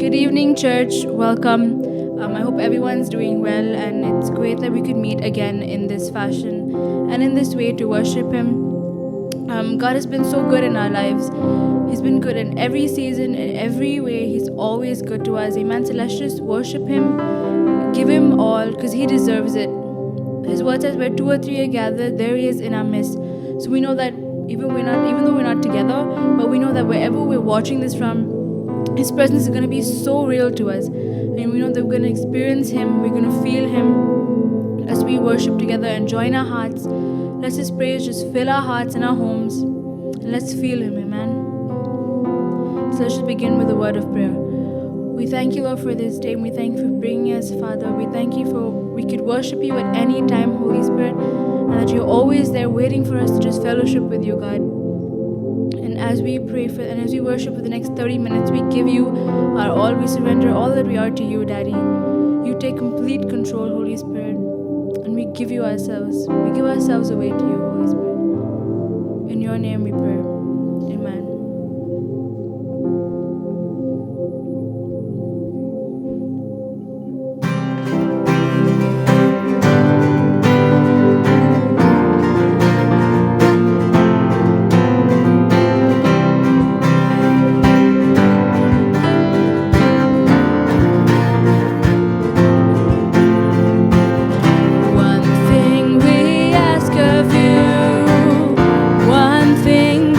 Good evening, church. Welcome. I hope everyone's doing well, and it's great that we could meet again in this fashion and in this way to worship Him. God has been so good in our lives. He's been good in every season, in every way. He's always good to us. Amen. So let's just worship Him, give Him all, because He deserves it. His word says, "Where two or three are gathered, there He is in our midst." So we know that even though we're not together, but we know that wherever we're watching this from, His presence is going to be so real to us. And we know that we're going to experience Him, we're going to feel Him as we worship together and join our hearts. Let's His praise just fill our hearts and our homes. And let's feel Him, amen. So let's just begin with a word of prayer. We thank you, Lord, for this day, and we thank you for bringing us, Father. We thank you for we could worship you at any time, Holy Spirit, and that you're always there waiting for us to just fellowship with you, God. And as we pray for and as we worship for the next 30 minutes, we give you our all. We surrender all that we are to you, Daddy. You take complete control, Holy Spirit, and we give you ourselves. We give ourselves away to you, Holy Spirit. In your name we pray. Amen. One thing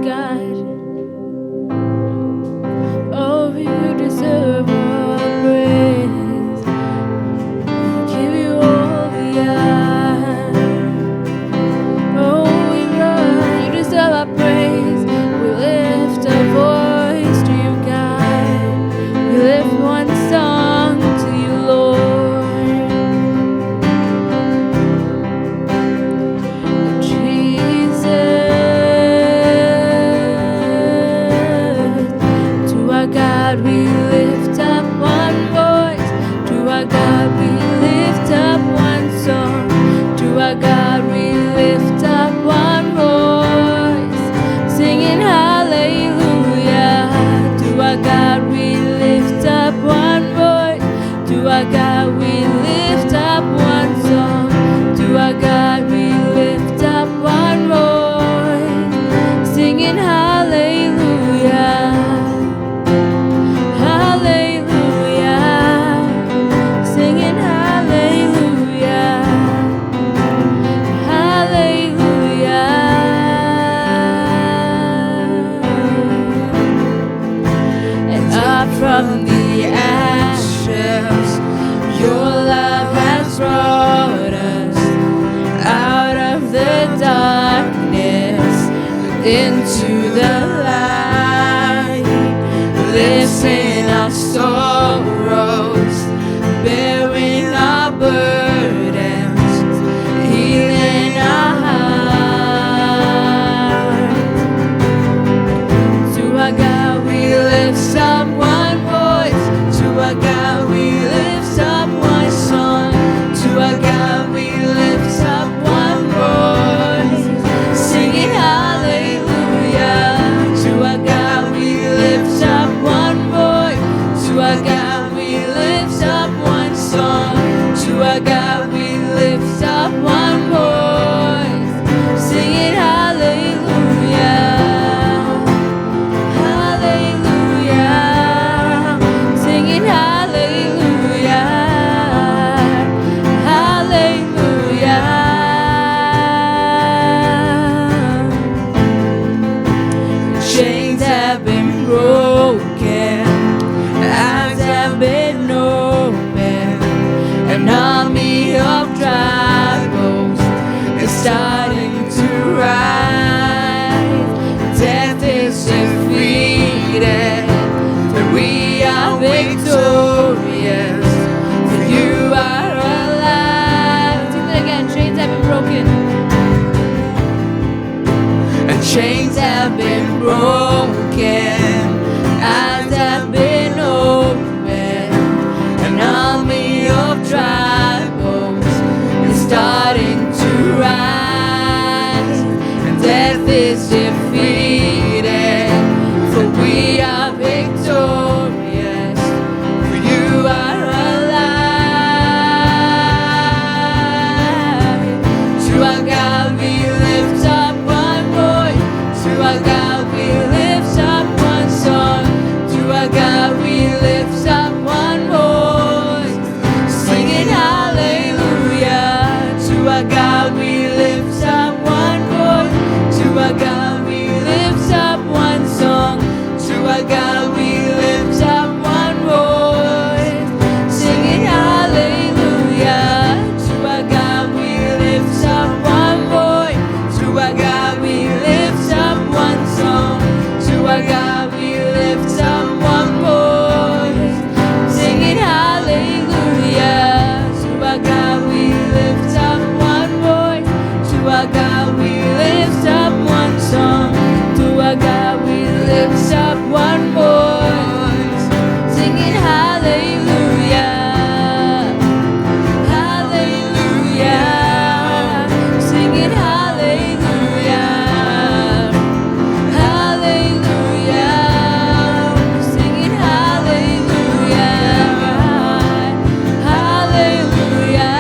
God. Oh, you deserve our praise. We give you all the honor. Oh, we run, you deserve our praise. We lift our voice to you, God. We lift one song to you, Lord. Jesus, to our God we lift up one voice. To our God we lift up one song. To our God we lift up one voice, singing hallelujah. To our God we lift up one voice. To our God we lift up one song. To our God we lift up one voice, singing hallelujah. Hallelujah, singing hallelujah. Hallelujah. And up from the ashes, your love has brought us out of the darkness into the light. Lifting our sorrows, bearing our burdens, healing our hearts. To our God we lift up one voice. To our God we lift up one song. To our God we lift up one voice, singing hallelujah. To our God we lift up one voice. To our God we lift up one song. To our God we lift up one voice, singing hallelujah. Hallelujah, singing hallelujah. Hallelujah. Chains have been broken, eyes have been opened, an army of dry bones is starting to rise. Death is defeated, for we are victorious, for you are alive. Sing that again. Chains have been broken, and chains have been broken, eyes have been opened, an army of dry bones is starting to rise, and death is defeated, for we are victorious, for you are alive. To our God we lift up one voice. To our God we lift up one song. To our God we lift up one voice, singing hallelujah. To our God we lift up one voice. To our God we lift up one song. To our God we lift up one voice, singing hallelujah. To our God we lift up one voice. To our God we lift up one song. To our God we lift up one voice, singing hallelujah. To our God we lift up one voice. To our God we lift up one song. To our God we lift up one voice, singing hallelujah. Hallelujah, singing hallelujah. Hallelujah, singing hallelujah. Hallelujah,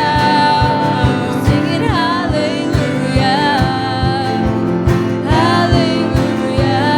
singing hallelujah. Hallelujah.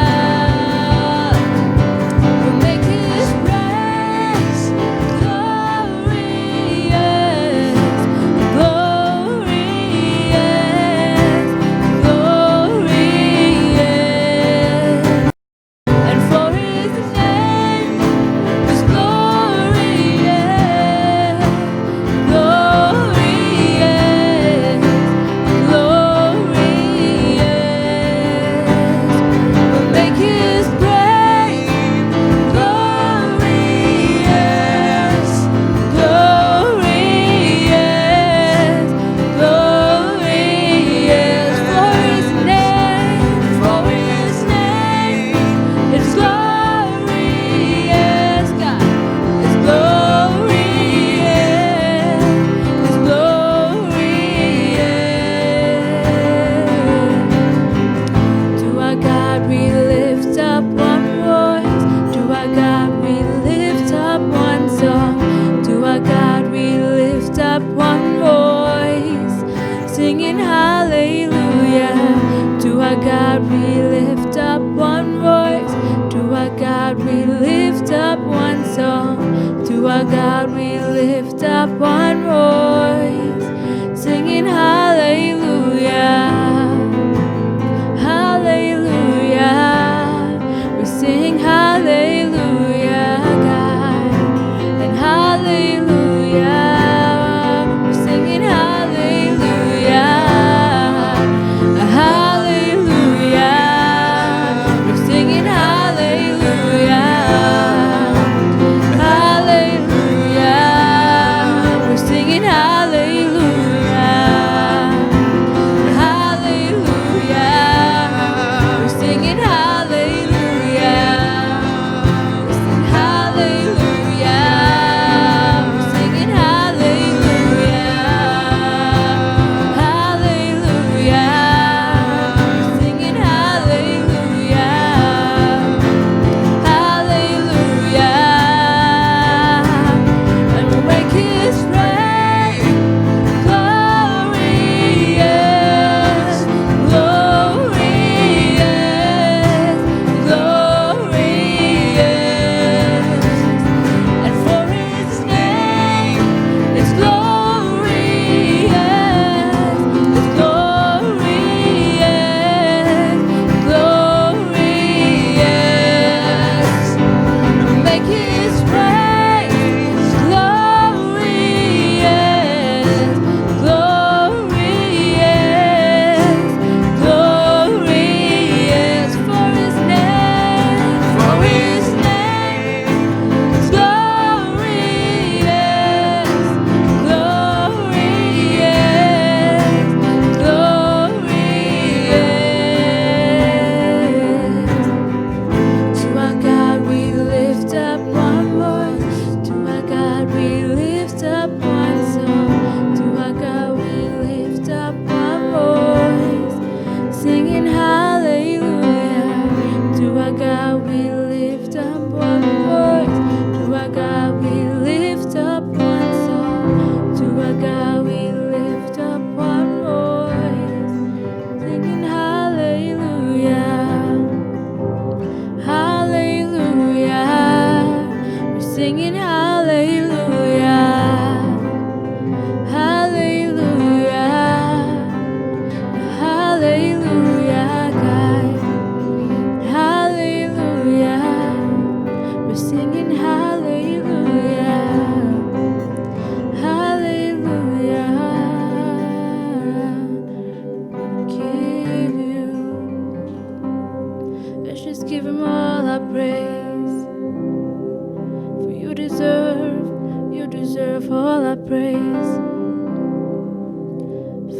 praise.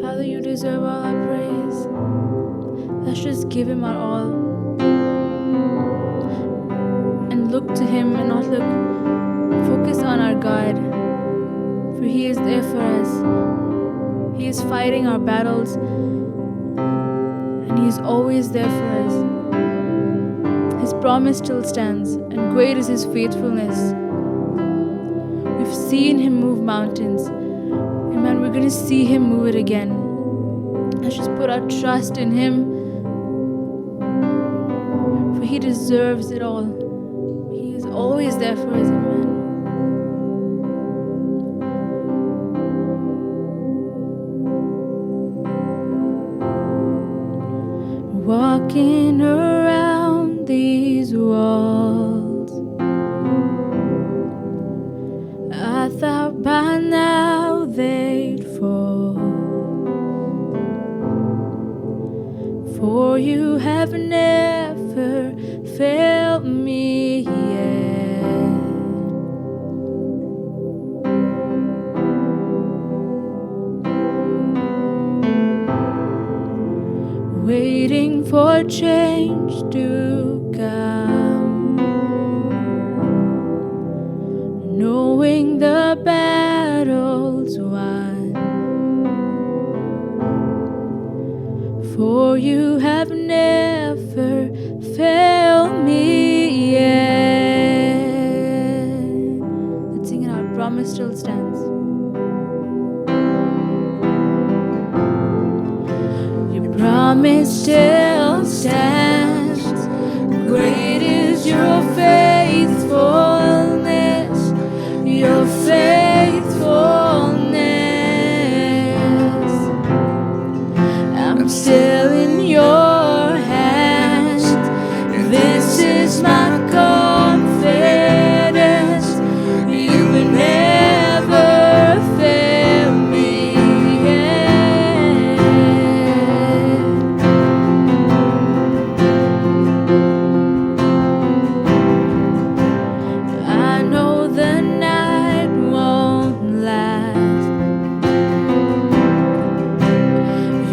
Father, you deserve all our praise. Let's just give him our all and look to him and not focus on our God, for he is there for us. He is fighting our battles and he is always there for us. His promise still stands, and great is his faithfulness. We've seen him move mountains. Amen. We're going to see him move it again. Let's just put our trust in him, for he deserves it all. He is always there for us. Amen. Walking around these walls, I thought by now they'd fall, for you have never failed me yet. Waiting for change to come, knowing the battle's won, for you have never failed me yet. Let's sing it out. Promise still stands. Your promise still stands. Great is your faithfulness, your faithfulness. I'm still in your hands. This is my confidence. You will never fail me yet. I know the night won't last.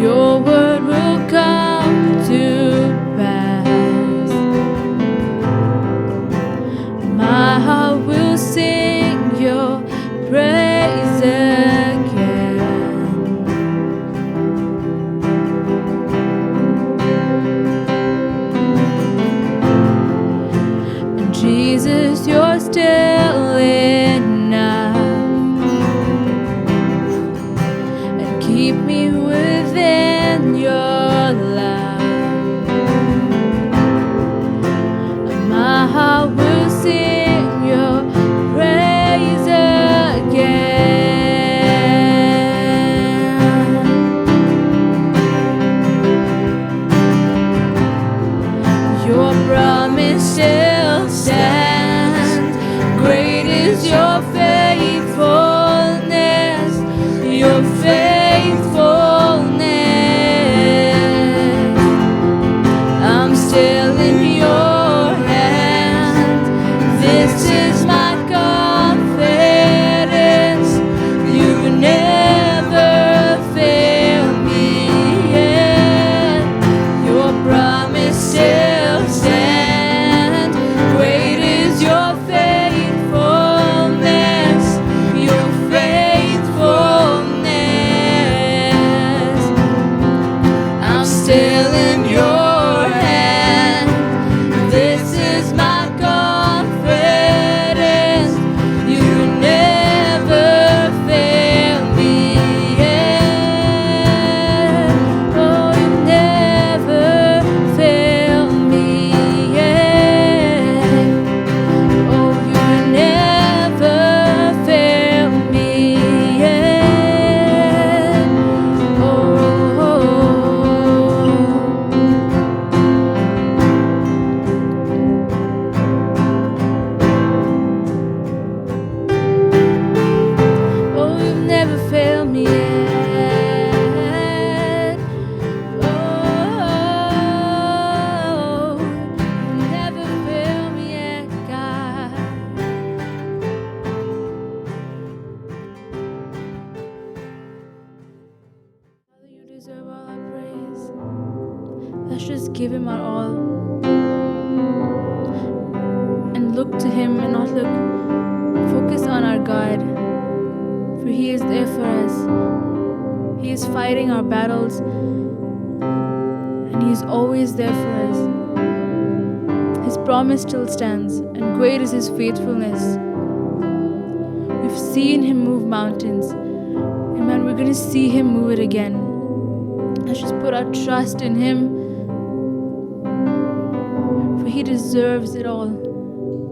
Your word will come to pass. My heart will sing your praise again. And Jesus, you're still enough, and keep me within your love. My heart will sing your praise again. Your promise still stands. Great is your faithfulness, your faithfulness. I'm still in your hands. This is my confidence. You will never fail me yet. Your promise still stands. Great is your faithfulness, your faithfulness. I'm still in your hand. This is my confidence. You will never fail me yet. Oh, you never fail me yet. Oh, you will never fail me yet. Oh, oh, oh. Let's just give Him our all and look to Him and not focus on our God, for He is there for us. He is fighting our battles and He is always there for us. His promise still stands, and great is His faithfulness. We've seen Him move mountains, and man, we're going to see Him move it again. Let's just put our trust in Him, for He deserves it all.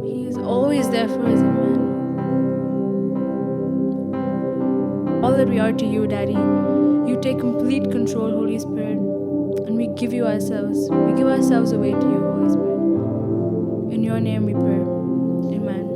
He is always there for us, amen. All that we are to you, Daddy. You take complete control, Holy Spirit, and we give you ourselves. We give ourselves away to you, Holy Spirit. In your name we pray. Amen.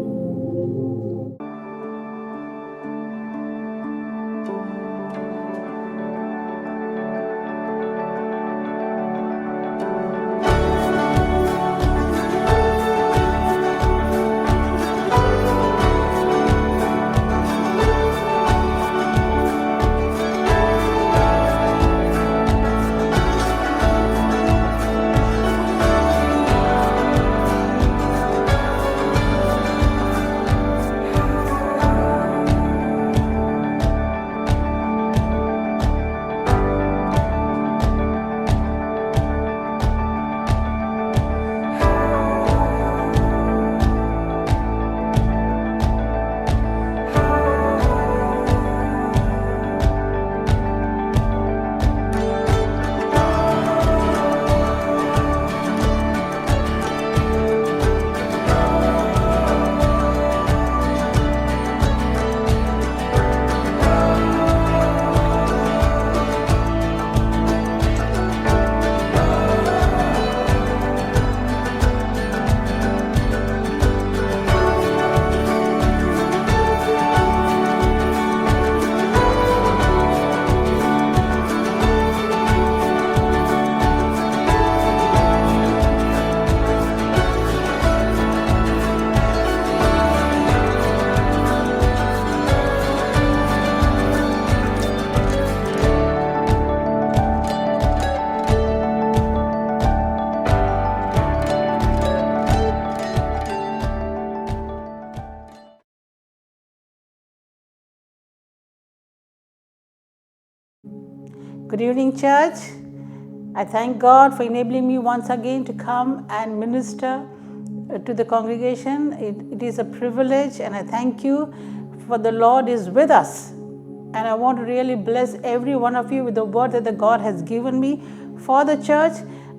Good evening, church. I thank God for enabling me once again to come and minister to the congregation. It is a privilege, and I thank you for the Lord is with us. And I want to really bless every one of you with the word that the God has given me for the church,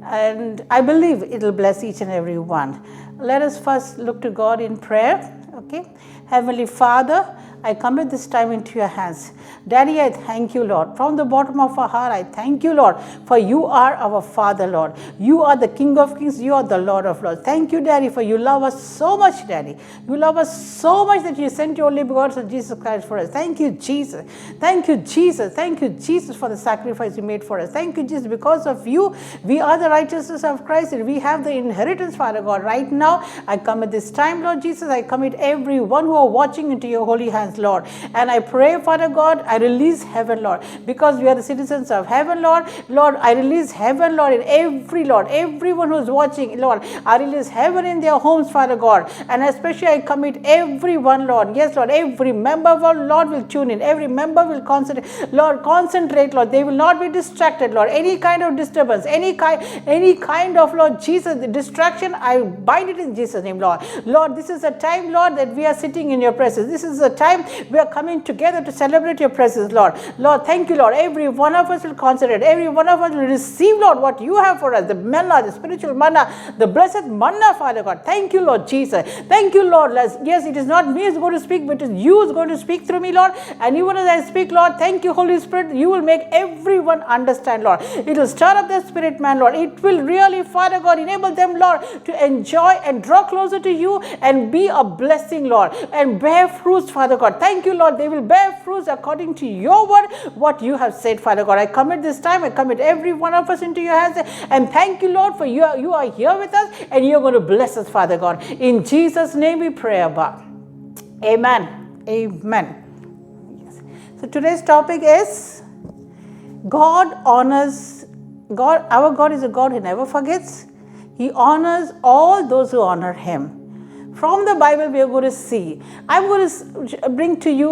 and I believe it will bless each and every one. Let us first look to God in prayer. Okay, Heavenly Father, I commit this time into your hands. Daddy, I thank you, Lord. From the bottom of our heart, I thank you, Lord, for you are our Father, Lord. You are the King of Kings. You are the Lord of Lords. Thank you, Daddy, for you love us so much, Daddy. You love us so much that you sent your only begotten Son, Jesus Christ, for us. Thank you, Jesus. Thank you, Jesus. Thank you, Jesus, for the sacrifice you made for us. Thank you, Jesus. Because of you, we are the righteousness of Christ, and we have the inheritance, Father God. Right now, I commit this time, Lord Jesus. I commit everyone who are watching into your holy hands, Lord. And I pray, Father God, I release heaven, Lord, because we are the citizens of heaven, Lord. Lord, I release heaven, Lord, in everyone who is watching, Lord. I release heaven in their homes, Father God. And especially I commit everyone, Lord. Yes, Lord, every member of our Lord will tune in. Every member will concentrate, Lord, Lord. They will not be distracted, Lord. Any kind of disturbance, any kind of, Lord Jesus, the distraction, I bind it in Jesus' name, Lord. Lord, this is a time, Lord, that we are sitting in your presence. This is a time we are coming together to celebrate your presence, Lord. Lord, thank you, Lord. Every one of us will concentrate. Every one of us will receive, Lord, what you have for us, the manna, the spiritual manna, the blessed manna, Father God. Thank you, Lord Jesus. Thank you, Lord. Yes, it is not me who is going to speak, but it is you who is going to speak through me, Lord. And even as I speak, Lord, thank you, Holy Spirit. You will make everyone understand, Lord. It will stir up their spirit, man, Lord. It will really, Father God, enable them, Lord, to enjoy and draw closer to you and be a blessing, Lord, and bear fruits, Father God. Thank you, Lord. They will bear fruits according to your word, what you have said, Father God. I commit this time, I commit every one of us into your hands, and thank you, Lord, for you are here with us, and you're going to bless us, Father God. In Jesus' name we pray, Abba. Amen. Amen. Yes. So today's topic is God honors God, our God is a God who never forgets. He honors all those who honor Him. From the Bible, we are going to see. I'm going to bring to you,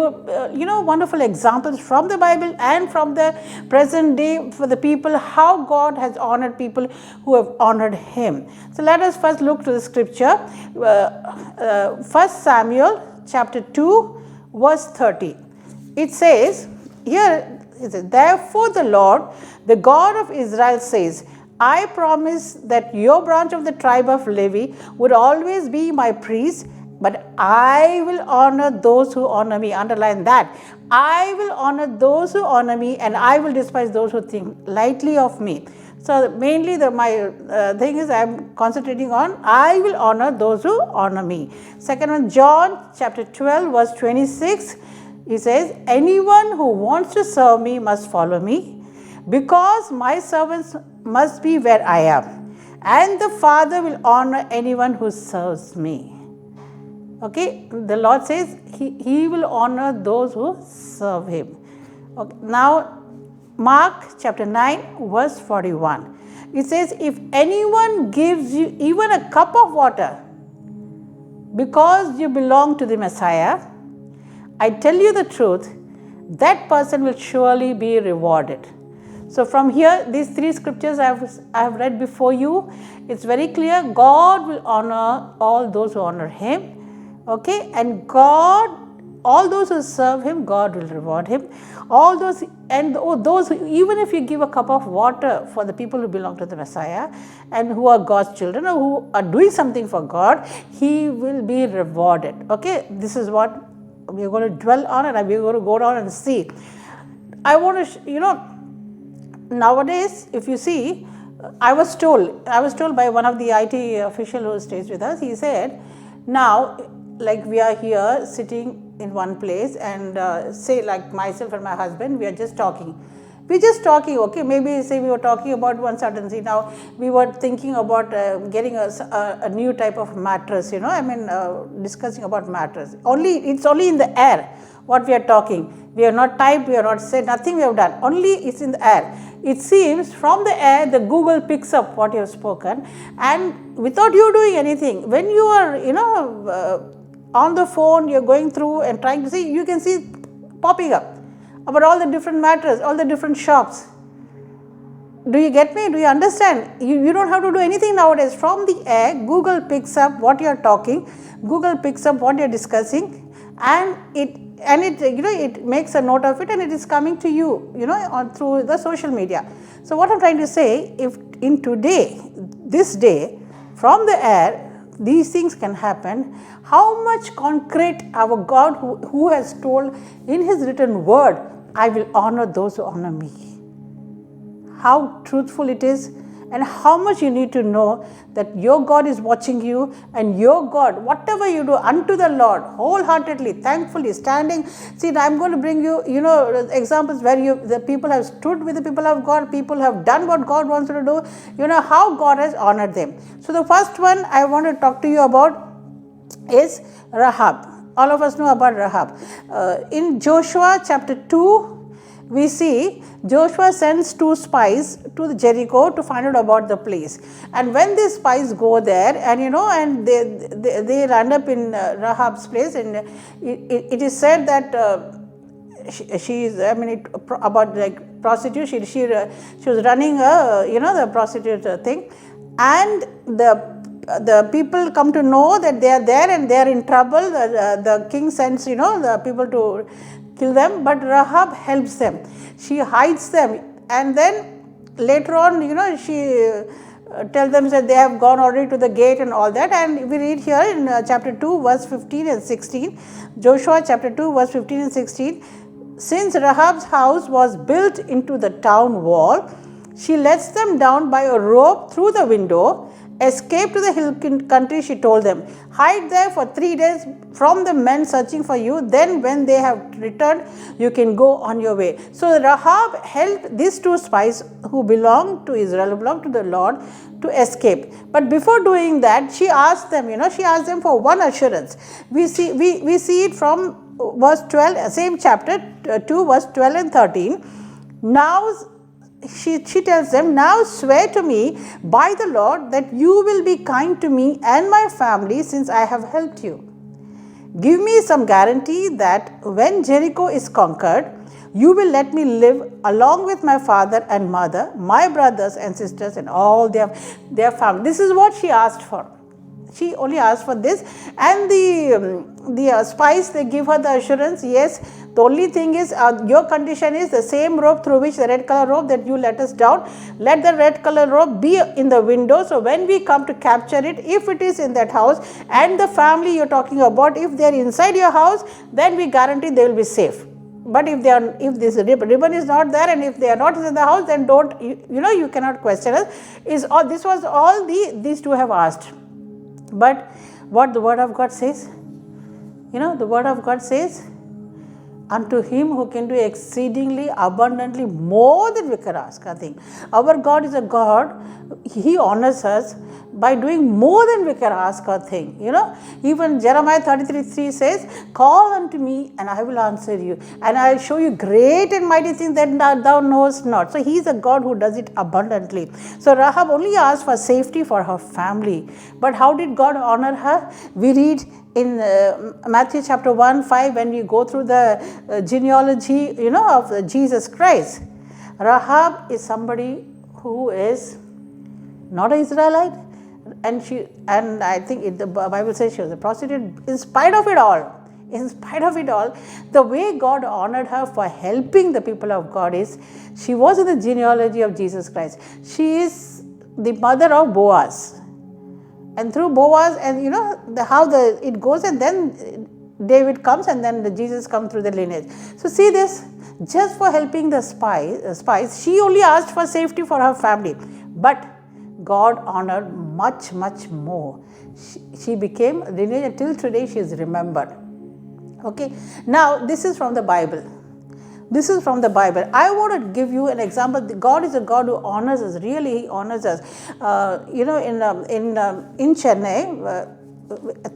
wonderful examples from the Bible and from the present day for the people, how God has honored people who have honored Him. So let us first look to the scripture. 1 Samuel chapter 2, verse 30. It says, here, it says, therefore the Lord, the God of Israel says, I promise that your branch of the tribe of Levi would always be my priest, but I will honor those who honor me. Underline that. I will honor those who honor me, and I will despise those who think lightly of me. So mainly my thing is I am concentrating on I will honor those who honor me. Second one, John chapter 12 verse 26. He says, anyone who wants to serve me must follow me, because my servants must be where I am, and the Father will honor anyone who serves me. Okay, the Lord says he will honor those who serve Him. Okay. Now, Mark chapter 9 verse 41. It says, if anyone gives you even a cup of water because you belong to the Messiah, I tell you the truth, that person will surely be rewarded. So from here, these three scriptures I have read before you, it's very clear. God will honor all those who honor Him. Okay, and God, all those who serve Him, God will reward him. All those, and those who, even if you give a cup of water for the people who belong to the Messiah and who are God's children or who are doing something for God, He will be rewarded. Okay, this is what we are going to dwell on, and we are going to go down and see. I want to, nowadays, if you see, I was told by one of the IT official who stays with us, he said, now, like we are here sitting in one place and say like myself and my husband, we are just talking. We're just talking, okay, maybe say we were talking about one certain thing. Now, we were thinking about getting a new type of mattress, discussing about mattress. It's only in the air what we are talking. We have not typed, we have not said, nothing we have done. Only it's in the air. It seems from the air, the Google picks up what you have spoken, and without you doing anything, when you are, on the phone, you're going through and trying to see, you can see popping up about all the different matters, all the different shops. Do you get me? Do you understand? You don't have to do anything nowadays. From the air, Google picks up what you are talking, Google picks up what you are discussing, and it makes a note of it, and it is coming to you, through the social media. So what I'm trying to say, if in this day, from the air, these things can happen, how much concrete our God who has told in His written word, I will honor those who honor me. How truthful it is, and how much you need to know that your God is watching you, and your God, whatever you do unto the Lord, wholeheartedly, thankfully, standing. See, I'm going to bring you, examples where the people have stood with the people of God, people have done what God wants to do, how God has honored them. So the first one I want to talk to you about is Rahab. All of us know about Rahab. In Joshua chapter 2, we see Joshua sends 2 spies to Jericho to find out about the place. And when these spies go there, and they land up in Rahab's place, and it is said that she is, about like prostitute, she was running the prostitute thing, and the people come to know that they are there and they are in trouble. The king sends, the people to kill them, but Rahab helps them. She hides them, and then later on, she tells them that they have gone already to the gate and all that. And we read here in chapter 2, verse 15 and 16, Joshua chapter 2, verse 15 and 16, since Rahab's house was built into the town wall, she lets them down by a rope through the window. Escape to the hill country, she told them. Hide there for 3 days from the men searching for you. Then when they have returned, you can go on your way. So Rahab helped these 2 spies who belonged to Israel, who belonged to the Lord, to escape. But before doing that, she asked them for one assurance. We see it from verse 12, same chapter 2, verse 12 and 13. Now she tells them, now swear to me by the Lord that you will be kind to me and my family since I have helped you. Give me some guarantee that when Jericho is conquered, you will let me live along with my father and mother, my brothers and sisters and all their family. This is what she asked for. She only asked for this, and the spies, they give her the assurance, yes, the only thing is your condition is the same rope through which the red color rope that you let us down, let the red color rope be in the window, so when we come to capture it, if it is in that house and the family you are talking about, if they are inside your house, then we guarantee they will be safe. But if this ribbon is not there and if they are not in the house, then don't, you cannot question us. This was all these two have asked. But what the word of God says, the word of God says, unto him who can do exceedingly abundantly more than we can ask. I think our God is a God, he honors us by doing more than we can ask or think. Even Jeremiah 33:3 says, call unto me and I will answer you, and I will show you great and mighty things that thou knowest not. So he is a God who does it abundantly. So Rahab only asked for safety for her family. But how did God honor her? We read in Matthew chapter 1:5, when we go through the genealogy, of Jesus Christ. Rahab is somebody who is not an Israelite, and I think the Bible says she was a prostitute. In spite of it all, the way God honored her for helping the people of God is, she was in the genealogy of Jesus Christ. She is the mother of Boaz. And through Boaz, and it goes, and then David comes, and then Jesus comes through the lineage. So see this, just for helping the spies, she only asked for safety for her family. But God honored much, much more. She became lineage, and till today she is remembered. Okay, now this is from the Bible. This is from the Bible. I want to give you an example. God is a God who honors us. Really, he honors us. In Chennai,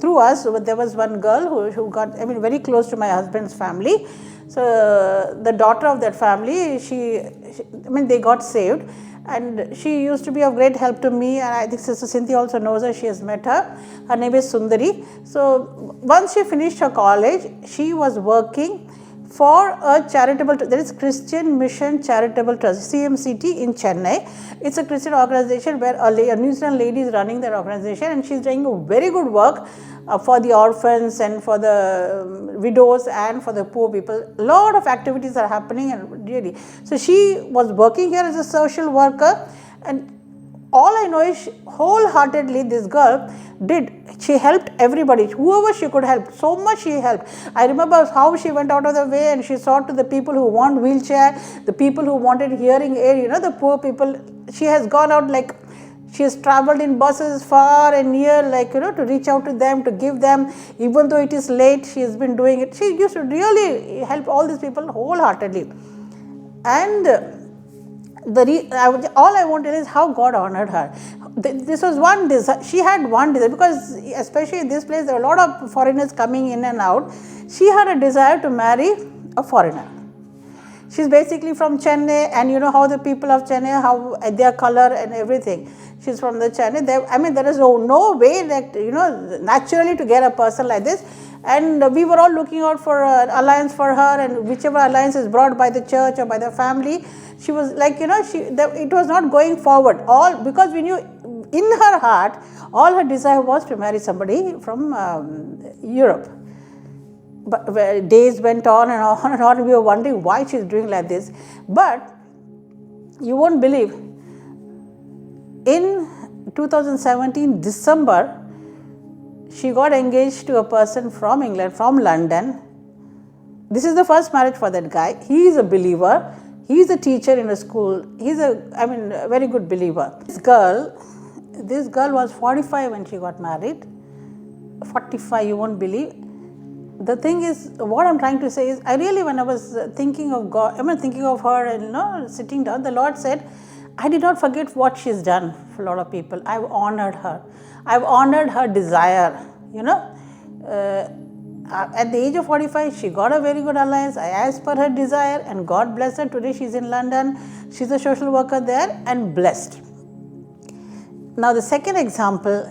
through us, there was one girl who got, very close to my husband's family. So the daughter of that family, they got saved. And she used to be of great help to me, and I think Sister Cynthia also knows her. She has met her. Her name is Sundari. So once she finished her college, she was working for a charitable, there is Christian Mission Charitable Trust, CMCT in Chennai. It's a Christian organization where a New Zealand lady is running that organization, and she's doing a very good work for the orphans and for the widows and for the poor people. A lot of activities are happening, and really. So she was working here as a social worker, and all I know is wholeheartedly this girl she helped everybody, whoever she could help, so much she helped. I remember how she went out of the way and she saw to the people who want wheelchair, the people who wanted hearing aid, the poor people. She has gone out, she has travelled in buses far and near, to reach out to them, to give them, even though it is late, she has been doing it. She used to really help all these people wholeheartedly. And all I want to tell is how God honored her. This was one desire. She had one desire, because especially in this place, there are a lot of foreigners coming in and out. She had a desire to marry a foreigner. She's basically from Chennai, and you know how the people of Chennai, how their color and everything. She's from the Chennai. There is no way that, naturally to get a person like this. And we were all looking out for an alliance for her, and whichever alliance is brought by the church or by the family, she was it was not going forward. All because we knew in her heart, all her desire was to marry somebody from Europe. But days went on and on and on. We were wondering why she's doing like this. But you won't believe, in 2017 December, she got engaged to a person from England, from London. This is the first marriage for that guy. He is a believer. He is a teacher in a school. He's a very good believer. This girl was 45 when she got married. 45, you won't believe. The thing is, what I'm trying to say is, when I was thinking of God, thinking of her and sitting down, the Lord said, I did not forget what she's done for a lot of people. I've honored her. I've honored her desire, at the age of 45, she got a very good alliance as per her desire, and God blessed her. Today she is in London. She is a social worker there and blessed. Now the second example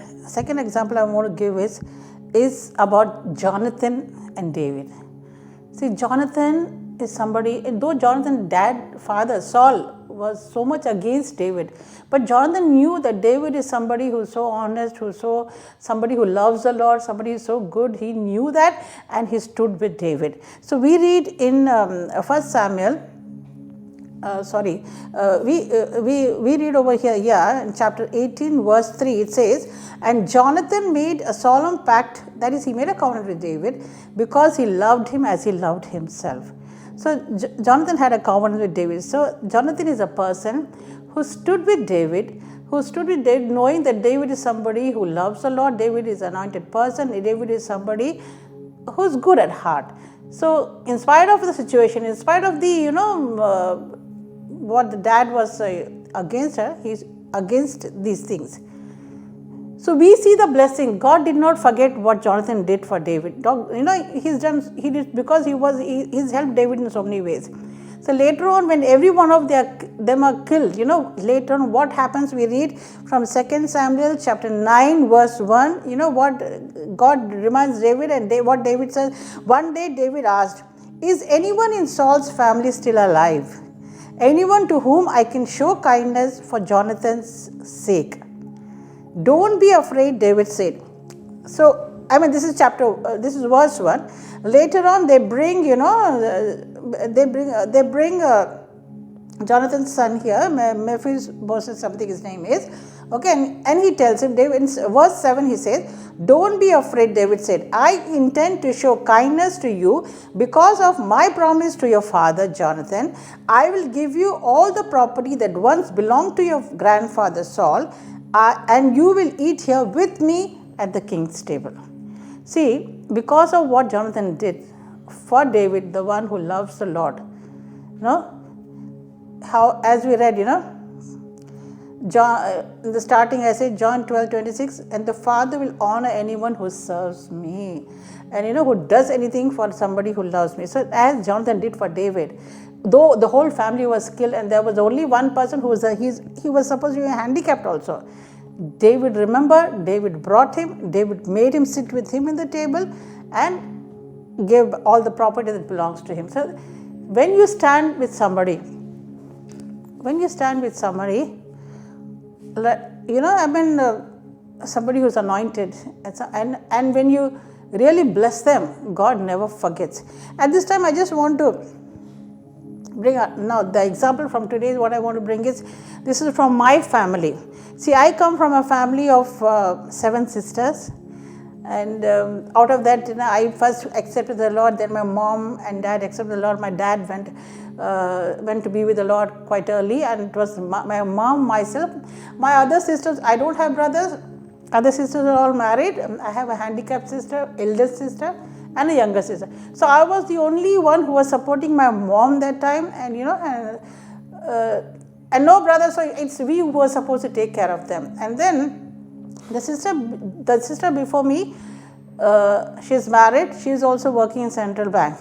I want to give is about Jonathan and David. See, Jonathan is somebody, though Jonathan's father Saul was so much against David, but Jonathan knew that David is somebody who is so honest, somebody who loves the Lord, somebody who is so good. He knew that, and he stood with David. So we read in 1 Samuel. We read over here, in chapter 18, verse 3, it says, and Jonathan made a solemn pact, that is, he made a covenant with David, because he loved him as he loved himself. So Jonathan had a covenant with David. So Jonathan is a person who stood with David, knowing that David is somebody who loves the Lord. David is an anointed person. David is somebody who's good at heart. So in spite of the situation, in spite of the, what the dad was against her, he's against these things. So we see the blessing. God did not forget what Jonathan did for David. He did because he's helped David in so many ways. So later on, when every one of them are killed, later on what happens, we read from 2 Samuel chapter 9 verse 1, what God reminds David, and what David says. One day David asked, is anyone in Saul's family still alive? Anyone to whom I can show kindness for Jonathan's sake? Don't be afraid, David said. So, this is verse 1. Later on, they bring, Jonathan's son here, Mephibosheth, something his name is. Okay, and he tells him, David, in verse 7, he says, don't be afraid, David said. I intend to show kindness to you because of my promise to your father, Jonathan. I will give you all the property that once belonged to your grandfather Saul, and you will eat here with me at the king's table. See, because of what Jonathan did for David, the one who loves the Lord, how, as we read, John, in the starting I said, John 12:26, and the Father will honor anyone who serves me, and who does anything for somebody who loves me. So as Jonathan did for David, though the whole family was killed and there was only one person who was he was supposed to be handicapped also, David remembered, David brought him, David made him sit with him in the table and gave all the property that belongs to him. So when you stand with somebody, somebody who's anointed, and when you really bless them, God never forgets. At this time, I just want to bring up, now the example from today, what I want to bring is, this is from my family. See, I come from a family of 7 sisters, and out of that, I first accepted the Lord, then my mom and dad accepted the Lord. My dad went to be with the Lord quite early, and it was my mom, myself. My other sisters, I don't have brothers. Other sisters are all married. I have a handicapped sister, eldest sister, and a younger sister. So I was the only one who was supporting my mom that time, and no brothers. So it's we who were supposed to take care of them. And then the sister before me, she's married. She's also working in Central Bank.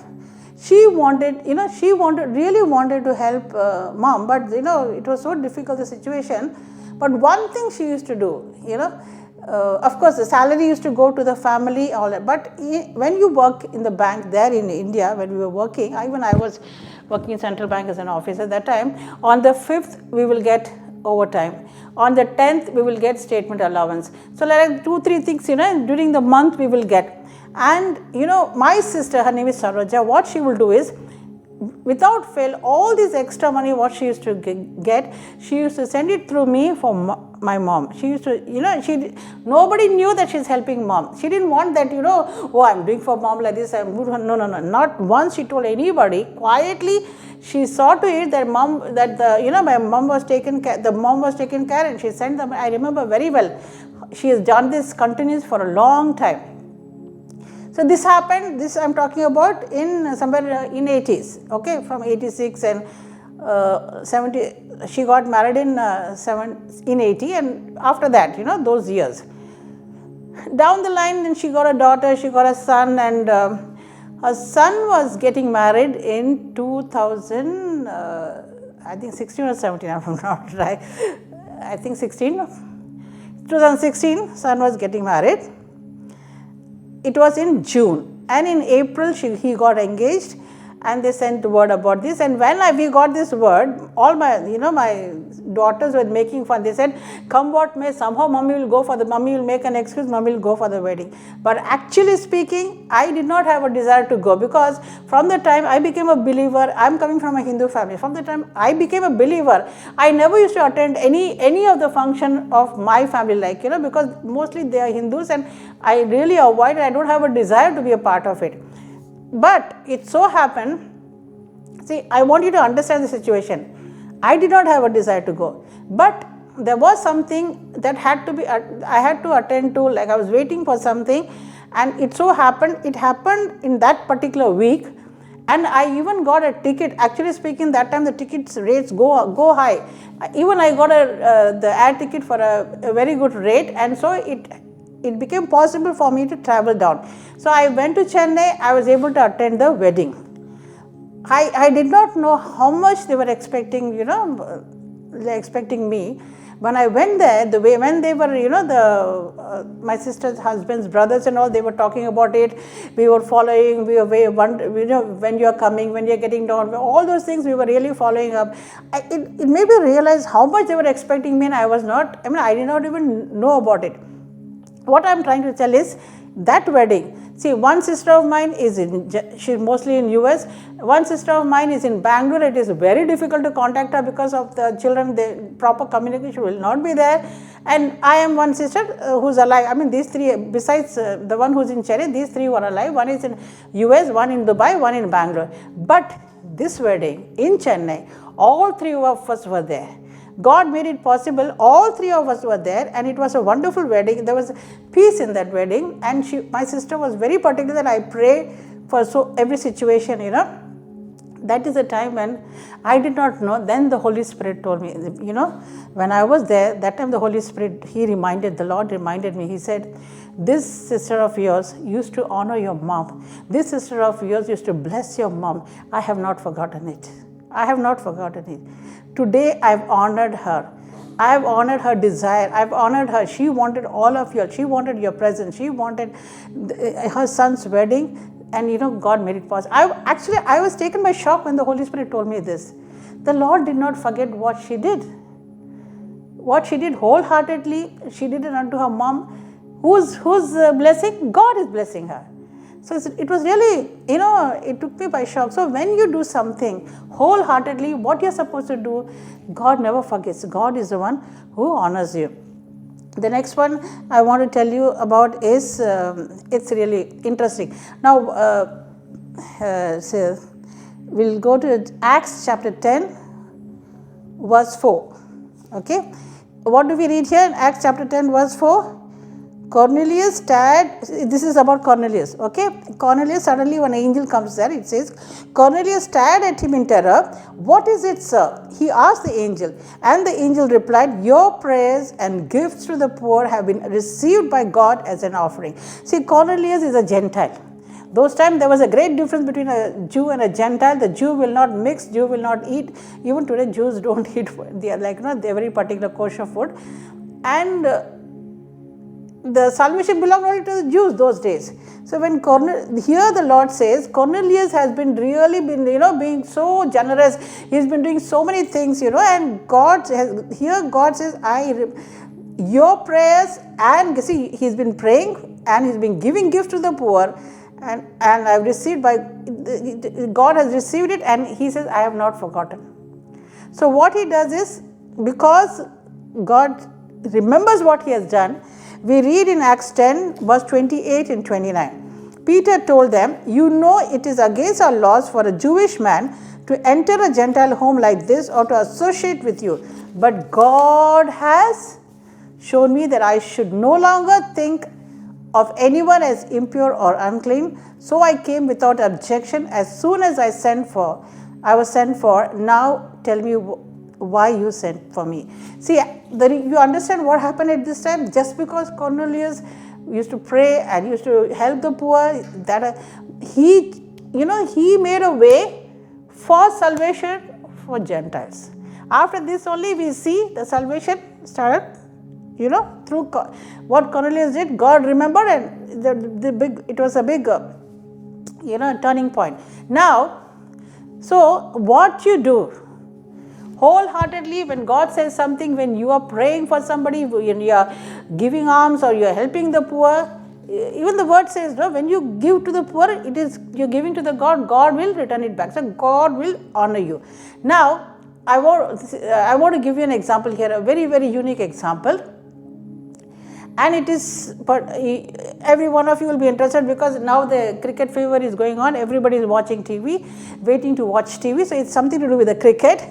She really wanted to help mom, but it was so difficult, the situation. But one thing she used to do, of course, the salary used to go to the family, all that. But when you work in the bank there in India, when we were working, even I was working in Central Bank as an officer at that time, on the 5th, we will get overtime. On the 10th, we will get statement allowance. So like 2-3 things, during the month we will get. And my sister, her name is Saroja, what she will do is, without fail, all this extra money what she used to get, she used to send it through me for my mom. She used to, nobody knew that she's helping mom. She didn't want that, oh, I'm doing for mom like this. No. Not once she told anybody. Quietly, she saw to it that my mom was taken care. The mom was taken care, and she sent them. I remember very well. She has done this continuous for a long time. So this happened, I'm talking about in somewhere in 80s, okay, from 86 and 70, she got married in 80, and after that, those years. down the line, then she got a daughter, she got a son, and her son was getting married in 2000, I think 16 or 17, I'm not right. I think 16. 2016, son was getting married. It was in June, and in April he got engaged, and they sent word about this. And when we got this word, all my my daughters were making fun. They said, "Come what may, somehow mommy will make an excuse. Mommy will go for the wedding." But actually speaking, I did not have a desire to go, because from the time I became a believer, I am coming from a Hindu family. From the time I became a believer, I never used to attend any of the function of my family, because mostly they are Hindus, and I really avoid it. I don't have a desire to be a part of it. But it so happened, see, I want you to understand the situation. I did not have a desire to go, but there was something that I had to attend to, like I was waiting for something, and it happened in that particular week, and I even got a ticket. Actually speaking, that time the tickets rates go high. Even I got the air ticket for a very good rate, and so it became possible for me to travel down. So I went to Chennai. I was able to attend the wedding. I did not know how much they were expecting, expecting me. When I went there, when they were, my sister's husband's brothers and all, they were talking about it. We were following, when you are coming, when you are getting down, all those things we were really following up. It made me realize how much they were expecting me, and I did not even know about it. What I am trying to tell is that wedding. See, one sister of mine she's mostly in US. One sister of mine is in Bangalore. It is very difficult to contact her because of the children. The proper communication will not be there. And I am one sister who's alive. These three, besides the one who's in Chennai, these three were alive. One is in US, one in Dubai, one in Bangalore. But this wedding in Chennai, all three of us were there. God made it possible. All three of us were there, and it was a wonderful wedding. There was peace in that wedding, and my sister was very particular that I pray for every situation. That is a time when I did not know. Then the Holy Spirit told me. When I was there, that time the Holy Spirit, the Lord reminded me. He said, "This sister of yours used to honor your mom. This sister of yours used to bless your mom. I have not forgotten it. I have not forgotten it. Today I have honored her. I have honored her desire. I have honored her. She wanted all of you. She wanted your presence. She wanted her son's wedding, and God made it possible." I was taken by shock when the Holy Spirit told me this. The Lord did not forget what she did. What she did wholeheartedly, she did it unto her mom. Who's blessing? God is blessing her. So it was really, it took me by shock. So when you do something wholeheartedly, what you're supposed to do, God never forgets. God is the one who honors you. The next one I want to tell you about is, it's really interesting. Now, so we'll go to Acts chapter 10, verse 4. Okay. What do we read here in Acts chapter 10, verse 4? Cornelius stared. This is about Cornelius. Okay. Cornelius, suddenly one angel comes there. It says, Cornelius stared at him in terror. "What is it, sir?" he asked the angel. And the angel replied, "Your prayers and gifts to the poor have been received by God as an offering." See, Cornelius is a Gentile. Those times there was a great difference between a Jew and a Gentile. The Jew will not mix, Jew will not eat. Even today Jews don't eat, they are they're very particular kosher food. And the salvation belonged only to the Jews those days. So when here the Lord says, Cornelius has really been, being so generous. He's been doing so many things, and God says, your prayers, and see, he's been praying and he's been giving gifts to the poor, and I've received God has received it, and he says, I have not forgotten. So what he does is, because God remembers what he has done, we read in Acts 10, verse 28 and 29. Peter told them, it is against our laws for a Jewish man to enter a Gentile home like this or to associate with you. But God has shown me that I should no longer think of anyone as impure or unclean. So I came without objection as soon as I was sent for. Now tell me why you sent for me. See, you understand what happened at this time? Just because Cornelius used to pray and used to help the poor. That he made a way for salvation for Gentiles. After this only we see the salvation started, through what Cornelius did. God remembered, and it was a big, turning point. Now, so what you do wholeheartedly when God says something, when you are praying for somebody, when you are giving alms or you are helping the poor, even the word says, no, when you give to the poor, it is you're giving to the God, God will return it back. So God will honor you. Now, I want to give you an example here, a very, very unique example. And it is, but every one of you will be interested because now the cricket fever is going on. Everybody is watching TV, waiting to watch TV. So it's something to do with the cricket.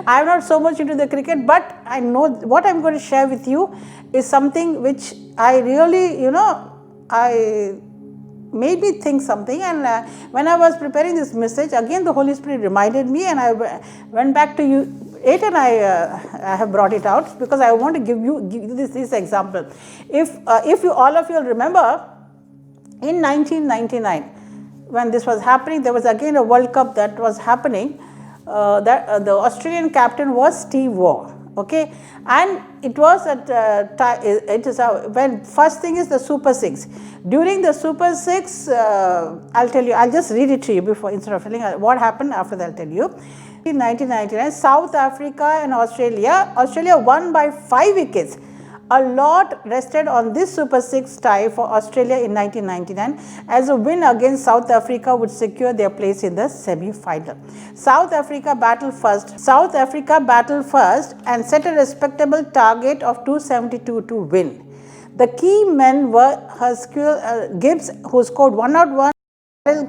I am not so much into the cricket, but I know what I am going to share with you is something which I really, I made me think something. And when I was preparing this message, again the Holy Spirit reminded me, and I went back to it, and I have brought it out because I want to give you this example. If all of you will remember, in 1999, when this was happening, there was again a World Cup that was happening. That the Australian captain was Steve Waugh. Okay, and it was at when first thing is the Super 6. During the Super 6, I'll tell you. I'll just read it to you before, instead of telling what happened after that. I'll tell you. In 1999, South Africa and Australia won by 5 wickets. A lot rested on this Super 6 tie for Australia in 1999, as a win against South Africa would secure their place in the semi-final. South Africa battled first and set a respectable target of 272 to win. The key men were Herschel Gibbs, who scored 101.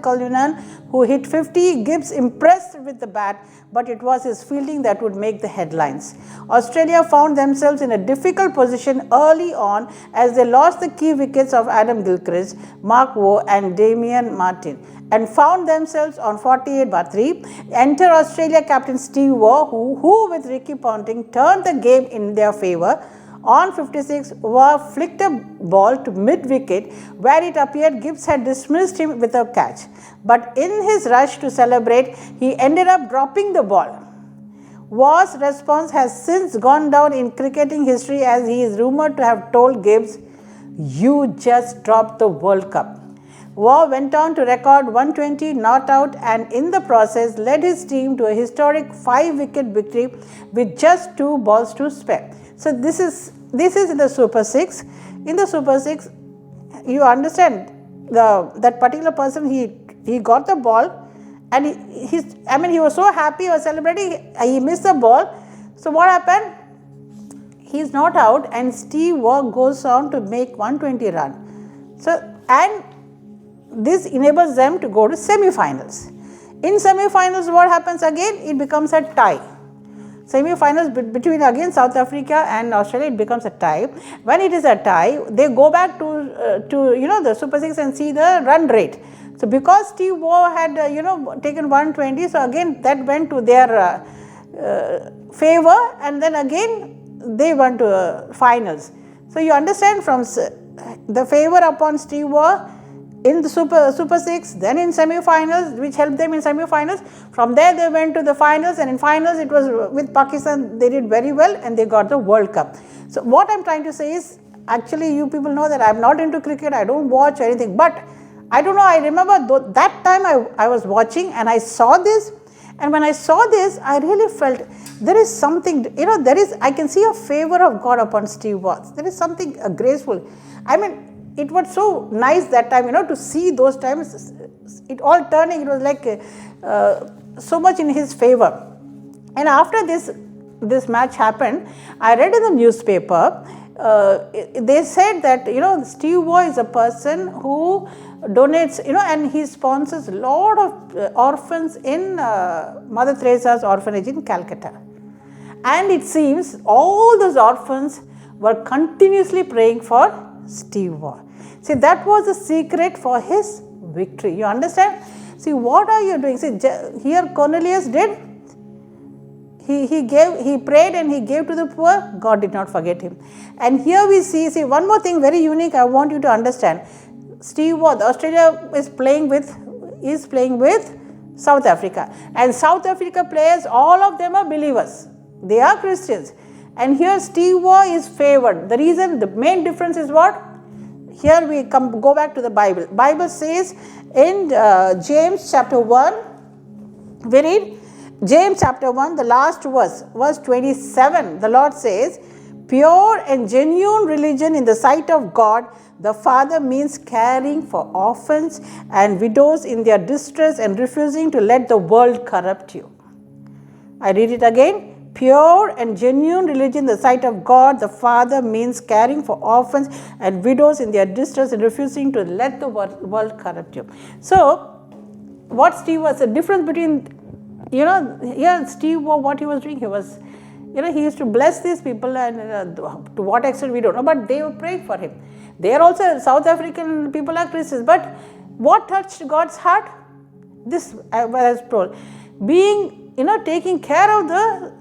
Cullinan, who hit 50. Gibbs impressed with the bat, but it was his fielding that would make the headlines. Australia found themselves in a difficult position early on as they lost the key wickets of Adam Gilchrist, Mark Waugh and Damian Martin, and found themselves on 48/3. Enter Australia captain Steve Waugh, who with Ricky Ponting turned the game in their favour. On 56, Waugh flicked a ball to mid-wicket, where it appeared Gibbs had dismissed him with a catch. But in his rush to celebrate, he ended up dropping the ball. Waugh's response has since gone down in cricketing history, as he is rumoured to have told Gibbs, "You just dropped the World Cup." Waugh went on to record 120 not out, and in the process led his team to a historic 5-wicket victory with just 2 balls to spare. So this is in the Super 6. In the Super 6, you understand, that particular person, he got the ball, and he was so happy, he was celebrating. He missed the ball. So what happened? He is not out, and Steve Waugh goes on to make 120 run. So, and this enables them to go to semi-finals. In semi-finals, what happens again? It becomes a tie. Semi-finals between again South Africa and Australia, it becomes a tie. When it is a tie, they go back to the Super 6 and see the run rate. So because Steve Waugh had taken 120, so again that went to their favour, and then again they went to finals. So you understand, from the favour upon Steve Waugh in the Super 6, then in semi-finals, which helped them in semi-finals. From there they went to the finals, and in finals it was with Pakistan. They did very well and they got the World Cup. So what I am trying to say is, actually you people know that I am not into cricket, I don't watch anything, but I don't know, I remember that time I was watching and I saw this, and when I saw this, I really felt there is something, I can see a favour of God upon Steve Waugh. There is something graceful. I mean, it was so nice that time, to see those times, it all turning, it was like so much in his favour. And after this match happened, I read in the newspaper, they said that, Steve Waugh is a person who donates, and he sponsors a lot of orphans in Mother Teresa's orphanage in Calcutta. And it seems all those orphans were continuously praying for Steve Waugh. See, that was the secret for his victory. You understand? See, what are you doing? See, here Cornelius did, he prayed and he gave to the poor. God did not forget him. And here we see one more thing very unique I want you to understand. Steve Waugh, Australia is playing with South Africa, and South Africa players, all of them are believers. They are Christians. And here Steve Waugh is favored. The reason, the main difference is what? Here we go back to the Bible. Bible says in James chapter 1, we read James chapter 1, the last verse 27. The Lord says, pure and genuine religion in the sight of God the Father means caring for orphans and widows in their distress and refusing to let the world corrupt you. I read it again. Pure and genuine religion in the sight of God the Father means caring for orphans and widows in their distress and refusing to let the world corrupt you. So, what Steve was the difference between, here Steve, what he was doing, he was, he used to bless these people, and to what extent we don't know, but they were praying for him. They are also, South African people are Christians, but what touched God's heart? This, I was told, being, taking care of the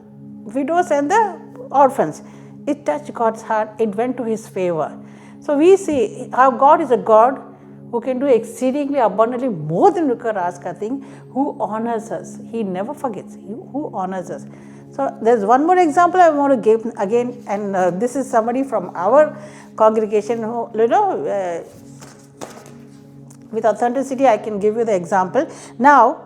widows and the orphans. It touched God's heart, it went to his favor. So we see how God is a God who can do exceedingly abundantly more than we could ask a thing, who honors us. He never forgets, who honors us. So there's one more example I want to give again, and this is somebody from our congregation who, with authenticity I can give you the example. Now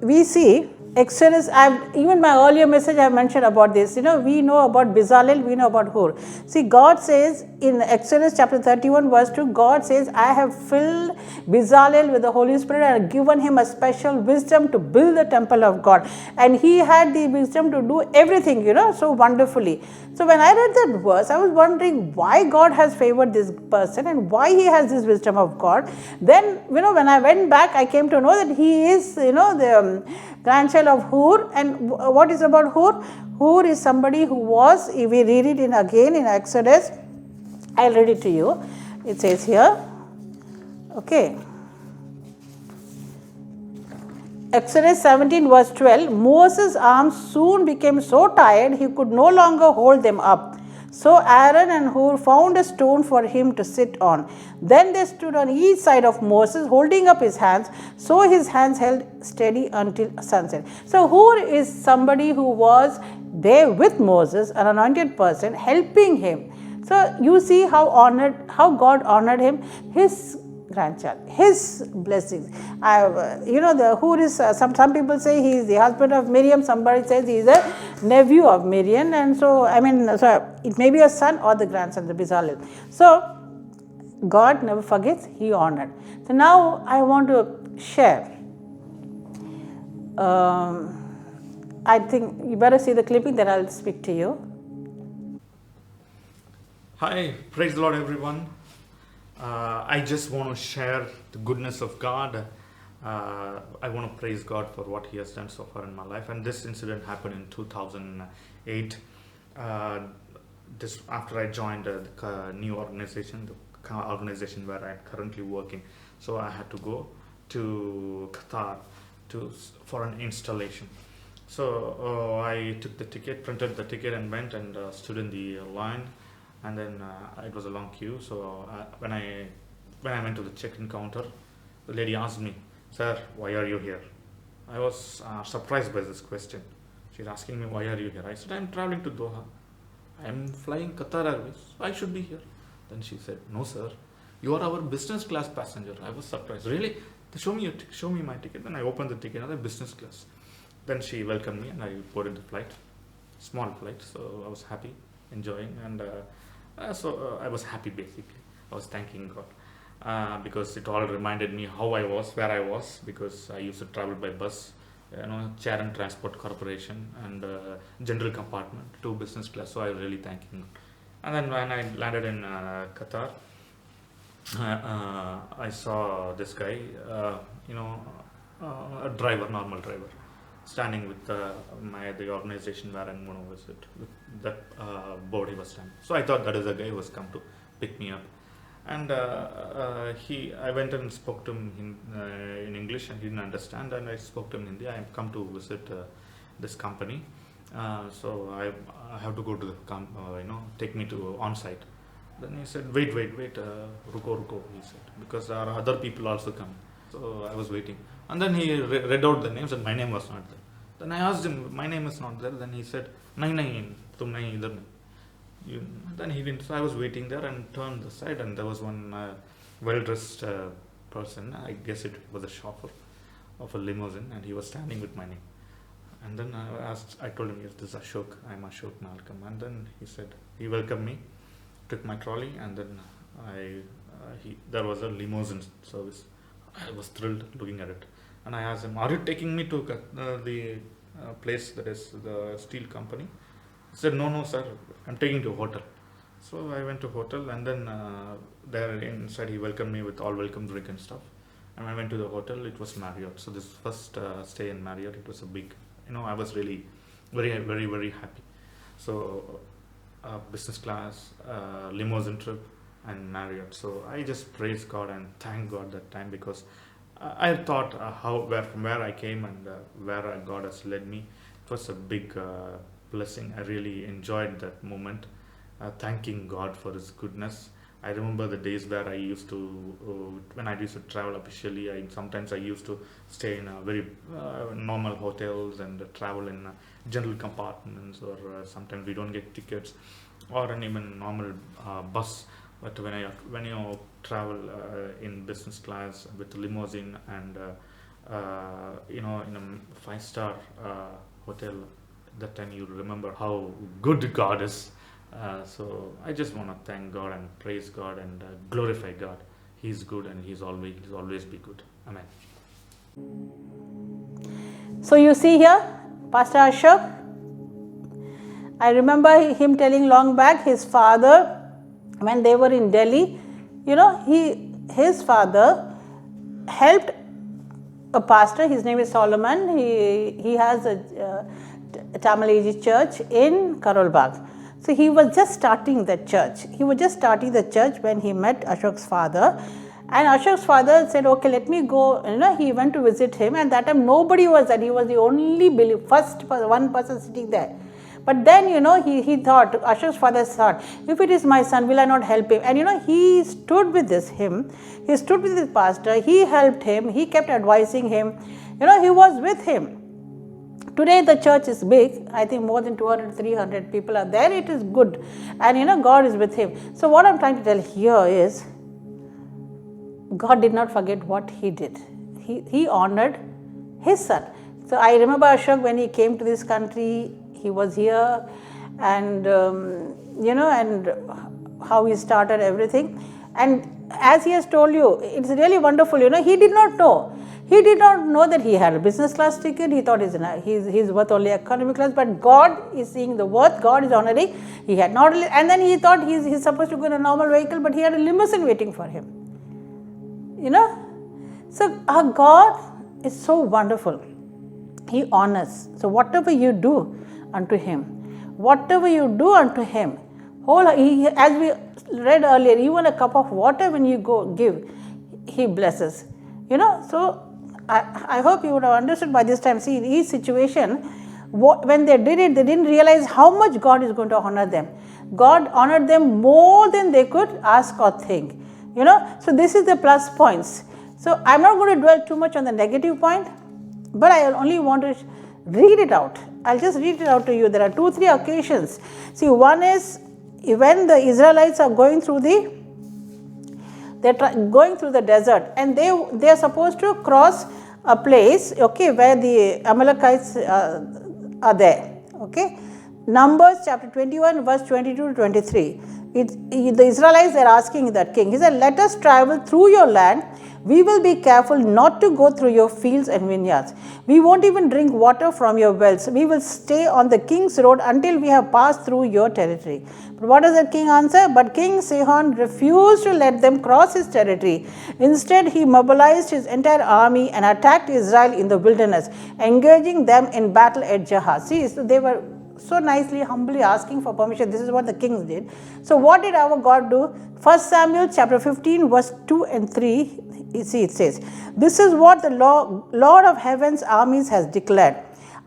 we see Exodus, even my earlier message I mentioned about this, we know about Bezalel, we know about Hur. See, God says in Exodus chapter 31 verse 2, God says, I have filled Bezalel with the Holy Spirit and given him a special wisdom to build the temple of God. And he had the wisdom to do everything, so wonderfully. So when I read that verse, I was wondering why God has favored this person and why he has this wisdom of God. Then, when I went back, I came to know that he is, the grandchild of Hur. And what is about Hur? Hur is somebody who was, if we read it again in Exodus, I'll read it to you. It says here, okay. Exodus 17 verse 12, Moses' arms soon became so tired he could no longer hold them up. So Aaron and Hur found a stone for him to sit on. Then they stood on each side of Moses, holding up his hands, so his hands held steady until sunset. So Hur is somebody who was there with Moses, an anointed person, helping him. So you see how God honored him, his grandchild, his blessings. The Hur is, some people say he is the husband of Miriam, somebody says he is a nephew of Miriam, and so, it may be a son or the grandson, the Bezalel. So, God never forgets, he honored. So now I want to share. I think you better see the clipping, then I'll speak to you. Hi, praise the Lord everyone. I just want to share the goodness of God. I want to praise God for what he has done so far in my life. And this incident happened in 2008. This after I joined the new organization, the organization where I'm currently working. So I had to go to Qatar for an installation. So I took the ticket, printed the ticket, and went and stood in the line. And then it was a long queue. So when I went to the check-in counter, the lady asked me, "Sir, why are you here?" I was surprised by this question. She's asking me, "Why are you here?" I said, "I'm traveling to Doha. I'm flying Qatar Airways. I should be here." Then she said, "No, sir. You are our business class passenger." I was surprised. "Really? Show me my ticket." Then I opened the ticket, another business class. Then she welcomed me and I boarded the flight. Small flight, so I was happy, enjoying, and so I was happy basically. I was thanking God because it all reminded me how I was, where I was, because I used to travel by bus, Charon Transport Corporation and general compartment, 2 business class. So I was really thanking God. And then when I landed in Qatar, I saw this guy, a driver, normal driver, standing with the organization where I'm going to visit, with that board he was standing. So I thought that is the guy who was come to pick me up. And I went and spoke to him in English, and he didn't understand, and I spoke to him in Hindi. I have come to visit this company, So I have to go to the take me to on site. Then he said, wait, ruko, he said, because there are other people also coming. So I was waiting. And then he read out the names and my name was not there. Then I asked him, my name is not there. Then he said, nahi, tum nahi, idhar nahi. Then he didn't. So I was waiting there and turned the side, and there was one well-dressed person. I guess it was a chauffeur of a limousine, and he was standing with my name. And then I told him, yes, this is Ashok. I'm Ashok Malcolm. And then he said, he welcomed me, took my trolley, and then there was a limousine service. I was thrilled looking at it. And I asked him, are you taking me to the place that is the steel company? He said, no, sir, I'm taking to a hotel. So I went to hotel, and then there inside he welcomed me with all welcome drink and stuff. And I went to the hotel. It was Marriott. So this first stay in Marriott, it was a big, I was really very, very, very happy. So business class, limousine trip, and Marriott. So I just praise God and thank God that time, because I thought from where I came and where God has led me. It was a big blessing. I really enjoyed that moment, thanking God for His goodness. I remember the days where I used to, when I used to travel officially, sometimes I used to stay in a very normal hotels and travel in general compartments, or sometimes we don't get tickets, or an even normal bus. But when you travel in business class with limousine and in a 5-star hotel, that time you remember how good God is. So I just want to thank God and praise God and glorify God. He's good and He's always be good. Amen. So you see here, Pastor Ashok, I remember him telling long back, his father, when they were in Delhi, his father helped a pastor. His name is Solomon. He has a Tamil church in Karol Bagh. So he was just starting the church. When he met Ashok's father. And Ashok's father said, okay, let me go. He went to visit him, and that time nobody was there. He was the only one person sitting there. But then, he thought, Ashok's father thought, if it is my son, will I not help him? And, he stood with him. He stood with his pastor. He helped him. He kept advising him. He was with him. Today the church is big. I think more than 200, 300 people are there. It is good. And, God is with him. So what I'm trying to tell here is, God did not forget what he did. He honored his son. So I remember Ashok, when he came to this country, he was here, and and how he started everything. And as he has told you, it's really wonderful. He did not know. He did not know that he had a business class ticket. He thought he's worth only economy class. But God is seeing the worth. God is honoring. He had not, and then he thought he's supposed to go in a normal vehicle, but he had a limousine waiting for him. So our God is so wonderful. He honors. So whatever you do unto Him, as we read earlier, even a cup of water when you go give, He blesses. So I hope you would have understood by this time. See, in each situation, when they did it, they didn't realize how much God is going to honor them. God honored them more than they could ask or think. So this is the plus points. So I'm not going to dwell too much on the negative point, but I only want to read it out. I'll just read it out to you. There are 2-3 occasions. See, one is when the Israelites are going through the desert, and they are supposed to cross a place, okay, where the Amalekites are there, okay. Numbers chapter 21 verse 22 to 23. The Israelites are asking that king. He said, let us travel through your land. We will be careful not to go through your fields and vineyards. We won't even drink water from your wells. We will stay on the king's road until we have passed through your territory. But what does the king answer? But King Sihon refused to let them cross his territory. Instead, he mobilized his entire army and attacked Israel in the wilderness, engaging them in battle at Jahaz. See, so they were so nicely, humbly asking for permission. This is what the kings did. So what did our God do? 1 Samuel chapter 15 verse 2 and 3. You see, it says, this is what the Lord of heaven's armies has declared.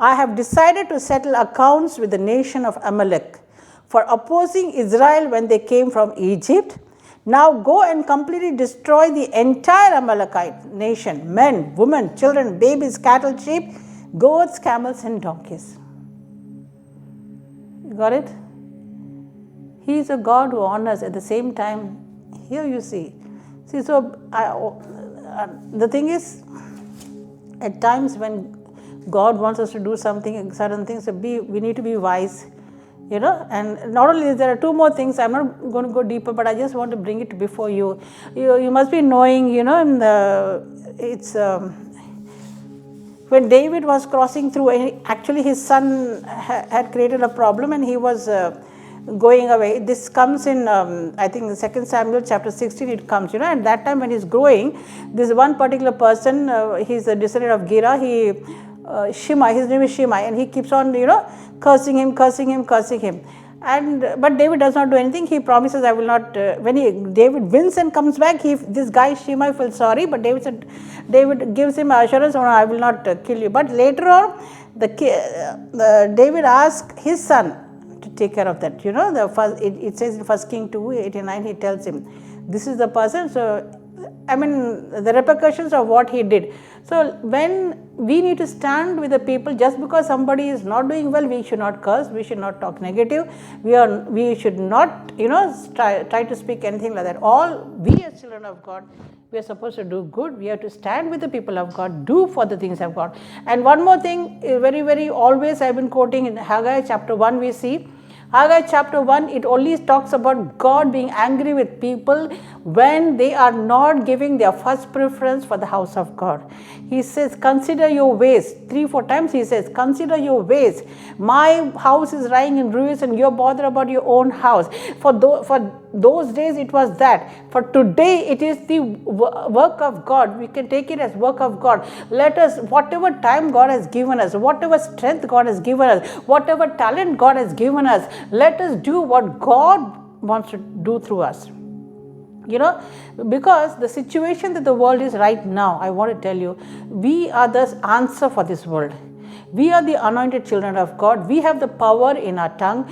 I have decided to settle accounts with the nation of Amalek for opposing Israel when they came from Egypt. Now go and completely destroy the entire Amalekite nation, men, women, children, babies, cattle, sheep, goats, camels and donkeys. You got it? He is a God who honors. At the same time, here you see. So the thing is, at times when God wants us to do something, certain things, we need to be wise, and not only there are two more things. I'm not going to go deeper, but I just want to bring it before you. You must be knowing, when David was crossing through, actually his son had created a problem and he was going away. This comes in, I think, 2 Samuel chapter 16, it comes, and that time when he's growing, this one particular person, he's a descendant of Gera, Shimei, his name is Shimei, and he keeps on, cursing him. But David does not do anything. He promises, I will not, David wins and comes back, this guy Shimei feels sorry, but David gives him assurance, no, I will not kill you. But later on, David asked his son to take care of that. It says in 1 King 2:89, he tells him, this is the person. So, the repercussions of what he did. So, when we need to stand with the people, just because somebody is not doing well, we should not curse, we should not talk negative, we should not, try to speak anything like that. We as children of God, we are supposed to do good. We have to stand with the people of God, do for the things of God. And one more thing, very, very always I've been quoting in Haggai chapter 1, we see, Haggai chapter 1, it only talks about God being angry with people when they are not giving their first preference for the house of God. He says, consider your ways. 3-4 times he says, consider your ways. My house is lying in ruins and you're bothered about your own house. For those days it was that. For today it is the work of God. We can take it as work of God. Let us, whatever time God has given us, whatever strength God has given us, whatever talent God has given us, let us do what God wants to do through us. Because the situation that the world is right now, I want to tell you, we are the answer for this world. We are the anointed children of God. We have the power in our tongue.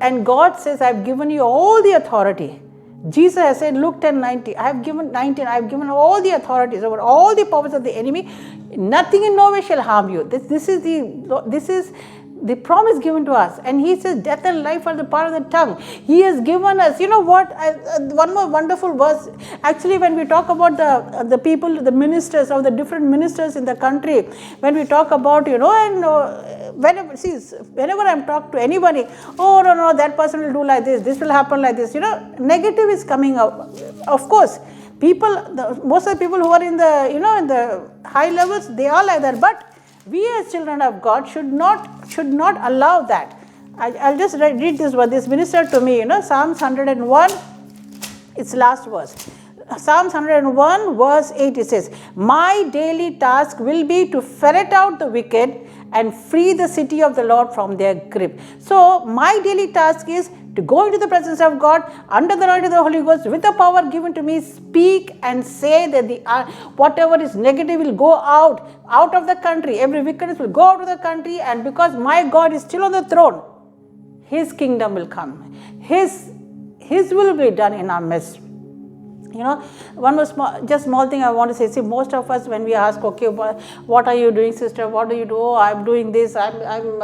And God says, I have given you all the authority. Jesus has said, Luke 10:19, I have given all the authorities over all the powers of the enemy. Nothing in no way shall harm you. This is the promise given to us. And he says, death and life are the power of the tongue. He has given us, one more wonderful verse. Actually, when we talk about the people, the ministers, or the different ministers in the country, when we talk about, whenever I'm talking to anybody, oh, no, that person will do like this will happen like this, negative is coming out. Of course, most of the people who are in the, in the high levels, they are like that. But we as children of God should not allow that. I'll just read this word. This ministered to me, Psalms 101, its last verse. Psalms 101 verse 8, it says, my daily task will be to ferret out the wicked and free the city of the Lord from their grip. So my daily task is to go into the presence of God under the light of the Holy Ghost with the power given to me, speak and say that whatever is negative will go out of the country. Every wickedness will go out of the country, and because my God is still on the throne, His kingdom will come. His will be done in our midst. One more small thing I want to say. See, most of us, when we ask, okay, what are you doing, sister? What do you do? Oh, I'm doing this. I'm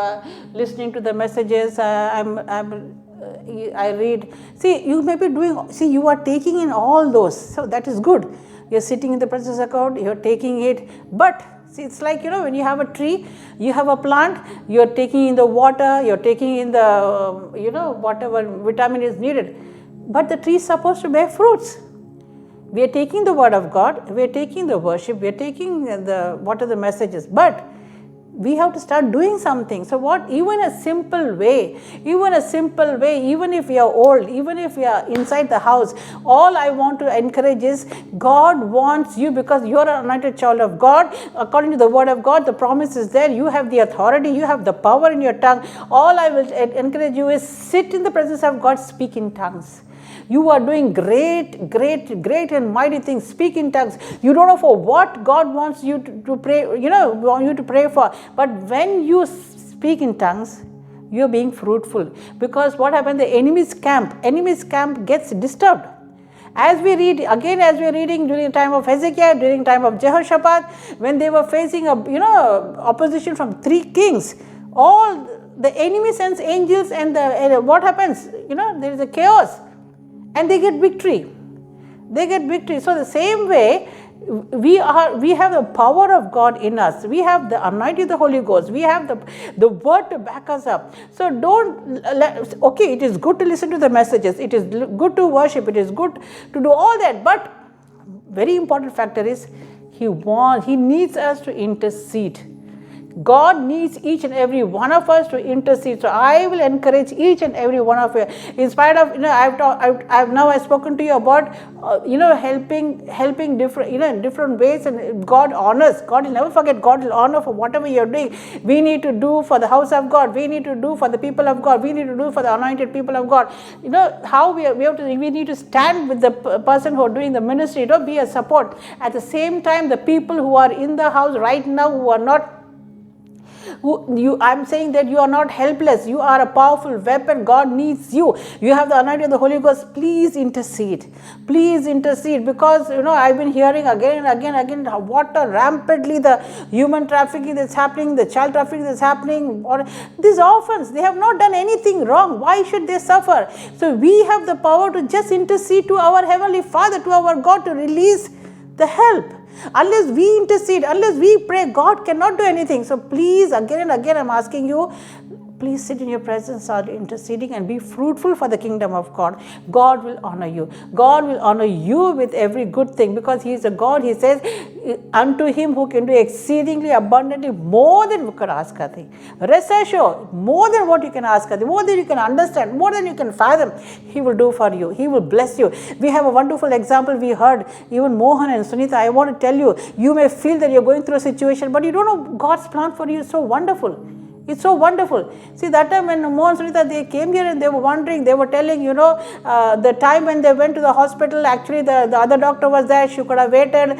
listening to the messages. I read. See, you may be doing. See, you are taking in all those. So that is good. You're sitting in the presence of God. You're taking it. But see, it's like, when you have a tree, you have a plant, you're taking in the water, you're taking in the, whatever vitamin is needed. But the tree is supposed to bear fruits. We are taking the word of God, we are taking the worship, we are taking what are the messages, but we have to start doing something. So even a simple way, even if we are old, even if we are inside the house, all I want to encourage is God wants you, because you are an anointed child of God. According to the word of God, the promise is there. You have the authority, you have the power in your tongue. All I will encourage you is sit in the presence of God, speak in tongues. You are doing great and mighty things. Speak in tongues. You don't know for what God wants you to pray, want you to pray for. But when you speak in tongues, you are being fruitful. Because what happened? The enemy's camp gets disturbed. As we read, again as we are reading during the time of Hezekiah, during the time of Jehoshaphat, when they were facing opposition from 3 kings, all the enemy sends angels, and what happens? There is a chaos, and they get victory. So the same way, we have the power of God in us. We have the anointing of the Holy Ghost. We have the word to back us up. So okay, it is good to listen to the messages. It is good to worship. It is good to do all that. But very important factor is He needs us to intercede. God needs each and every one of us to intercede. So I will encourage each and every one of you. In spite of, I've spoken to you about, helping different, in different ways, and God honors. God will never forget. God will honor for whatever you're doing. We need to do for the house of God. We need to do for the people of God. We need to do for the anointed people of God. How we need to stand with the person who are doing the ministry. Be a support. At the same time, the people who are in the house right now, who are not, I'm saying that you are not helpless. You are a powerful weapon. God needs you. You have the anointing of the Holy Ghost. Please intercede. Because I've been hearing again and again what a rampantly the human trafficking that's happening, the child trafficking that's happening, or these orphans, they have not done anything wrong. Why should they suffer? So we have the power to just intercede to our Heavenly Father, to our God, to release the help. Unless we intercede, unless we pray, God cannot do anything. So please, again and again, I'm asking you, please sit in your presence, or interceding, and be fruitful for the kingdom of God. God will honor you. God will honor you with every good thing, because He is a God. He says, unto Him who can do exceedingly abundantly more than we could ask or think. Rest assured, more than what you can ask or think, more than you can understand, more than you can fathom, He will do for you. He will bless you. We have a wonderful example we heard, even Mohan and Sunita. I want to tell you, you may feel that you're going through a situation, but you don't know God's plan for you is so wonderful. It's so wonderful. See, that time when Mohan and Sunita, they came here and they were wondering, they were telling, the time when they went to the hospital, actually the other doctor was there, she could have waited,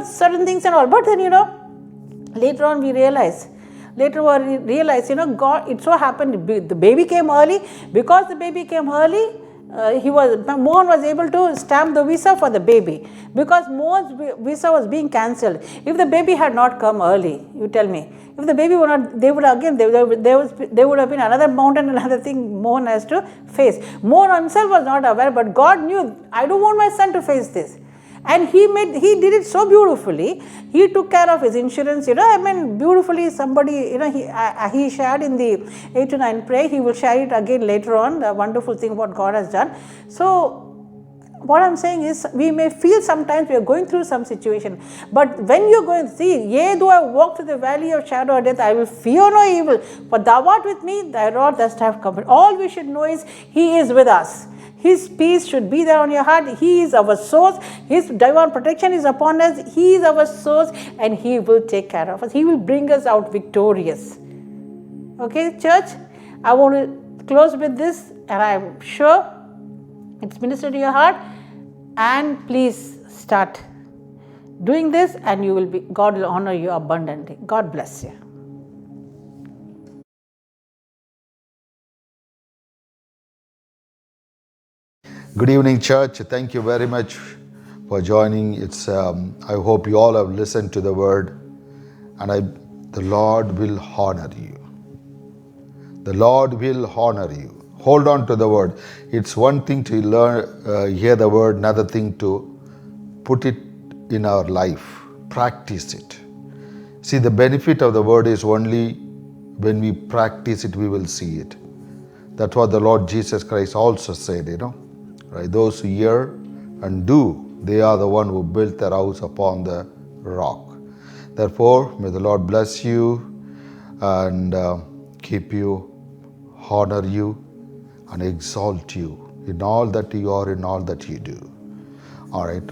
certain things and all. But then, later on we realized, God, it so happened, the baby came early. Because the baby came early, Mohan was able to stamp the visa for the baby, because Mohan's visa was being cancelled. If the baby had not come early, you tell me, if the baby were not, there would have been another mountain, another thing Mohan has to face. Mohan himself was not aware, but God knew, I don't want my son to face this. And he did it so beautifully. He took care of his insurance, beautifully. Somebody, he shared in the 8 to 9 prayer. He will share it again later on, the wonderful thing what God has done. So, what I'm saying is, we may feel sometimes we are going through some situation, but when you're going to see, yea, though I walk through the valley of shadow of death, I will fear no evil, for thou art with me, thy rod, thy staff comfort. All we should know is He is with us. His peace should be there on your heart. He is our source. His divine protection is upon us. He is our source, and He will take care of us. He will bring us out victorious. Okay, church? I want to close with this, and I'm sure it's ministered to your heart. And please start doing this, and God will honor you abundantly. God bless you. Good evening, church. Thank you very much for joining. I hope you all have listened to the word, and the Lord will honor you. The Lord will honor you. Hold on to the word. It's one thing to hear the word, another thing to put it in our life, practice it. See, the benefit of the word is only when we practice it, we will see it. That's what the Lord Jesus Christ also said, right? Those who hear and do, they are the one who built their house upon the rock. Therefore, may the Lord bless you and keep you, honor you, and exalt you in all that you are, in all that you do. All right.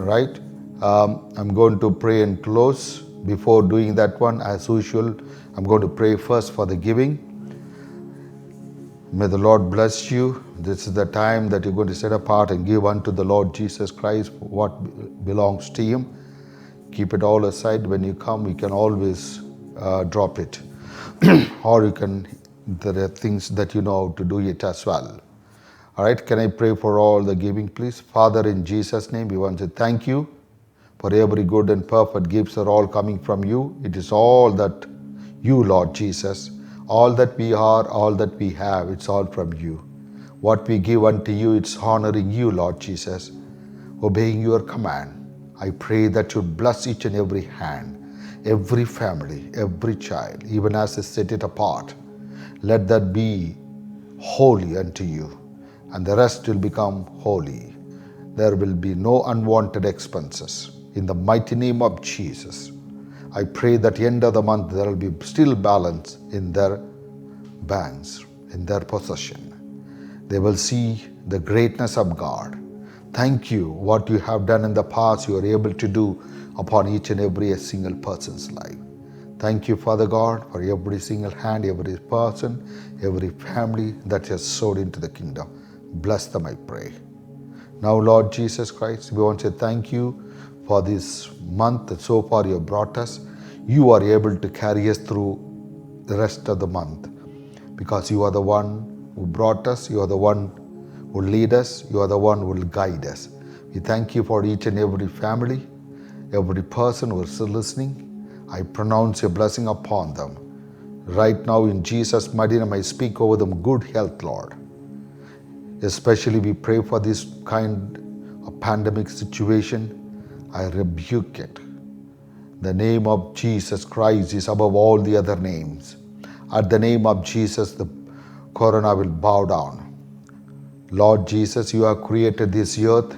I'm going to pray and close. Before doing that one, as usual, I'm going to pray first for the giving. May the Lord bless you. This is the time that you're going to set apart and give unto the Lord Jesus Christ what belongs to Him. Keep it all aside. When you come, you can always drop it. Or you can, there are things that you know how to do it as well. All right, can I pray for all the giving, please? Father, in Jesus' name, we want to thank you for every good and perfect gifts are all coming from you. It is all that you, Lord Jesus. All that we are, all that we have, it's all from you. What we give unto you, it's honoring you, Lord Jesus, obeying your command. I pray that you bless each and every hand, every family, every child, even as they set it apart. Let that be holy unto you, and the rest will become holy. There will be no unwanted expenses. In the mighty name of Jesus, I pray that end of the month there will be still balance in their banks, in their possession. They will see the greatness of God. Thank you. What you have done in the past, you are able to do upon each and every single person's life. Thank you, Father God, for every single hand, every person, every family that has sowed into the kingdom. Bless them, I pray. Now, Lord Jesus Christ, we want to thank you for this month that so far you have brought us. You are able to carry us through the rest of the month because you are the one who brought us, you are the one who lead us, you are the one who will guide us. We thank you for each and every family, every person who is still listening. I pronounce your blessing upon them. Right now in Jesus' mighty name, I speak over them good health, Lord. Especially we pray for this kind of pandemic situation. I rebuke it. The name of Jesus Christ is above all the other names. At the name of Jesus, the corona will bow down. Lord Jesus, you have created this earth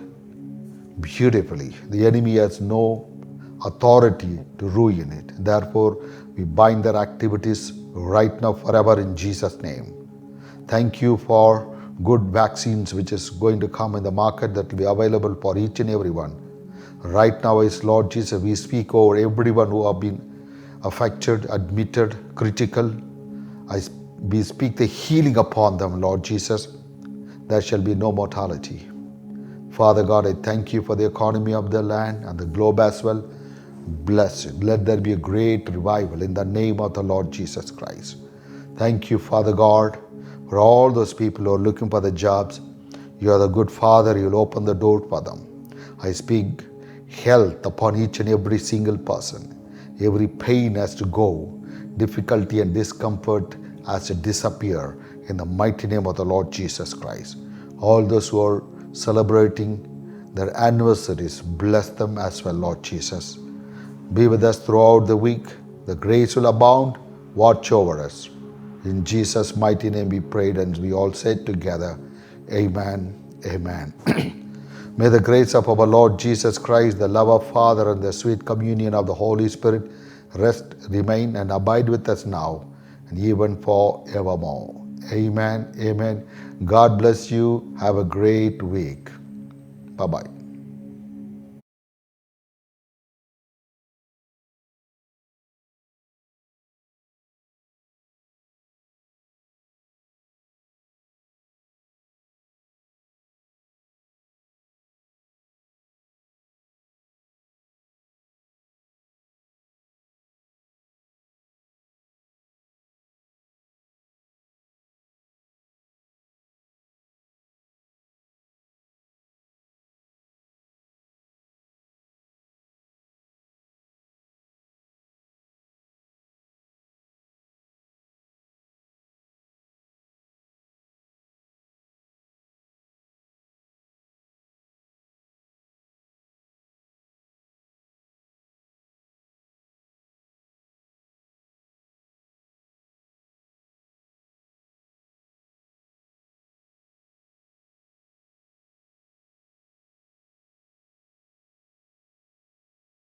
beautifully. The enemy has no authority to ruin it. Therefore, we bind their activities right now forever in Jesus' name. Thank you for good vaccines which is going to come in the market that will be available for each and every one. Right now, as Lord Jesus, we speak over everyone who have been affected, admitted, critical. We speak the healing upon them, Lord Jesus. There shall be no mortality. Father God, I thank you for the economy of the land and the globe as well. Bless it. Let there be a great revival in the name of the Lord Jesus Christ. Thank you, Father God, for all those people who are looking for the jobs. You are the good Father. You'll open the door for them. I speak health upon each and every single person. Every pain has to go. Difficulty and discomfort has to disappear in the mighty name of the Lord Jesus Christ. All those who are celebrating their anniversaries, bless them as well, Lord Jesus. Be with us throughout the week. The grace will abound. Watch over us. In Jesus' mighty name we prayed and we all said together, Amen, Amen. May the grace of our Lord Jesus Christ, the love of Father and the sweet communion of the Holy Spirit rest, remain and abide with us now and even forevermore. Amen, Amen. God bless you. Have a great week. Bye-bye.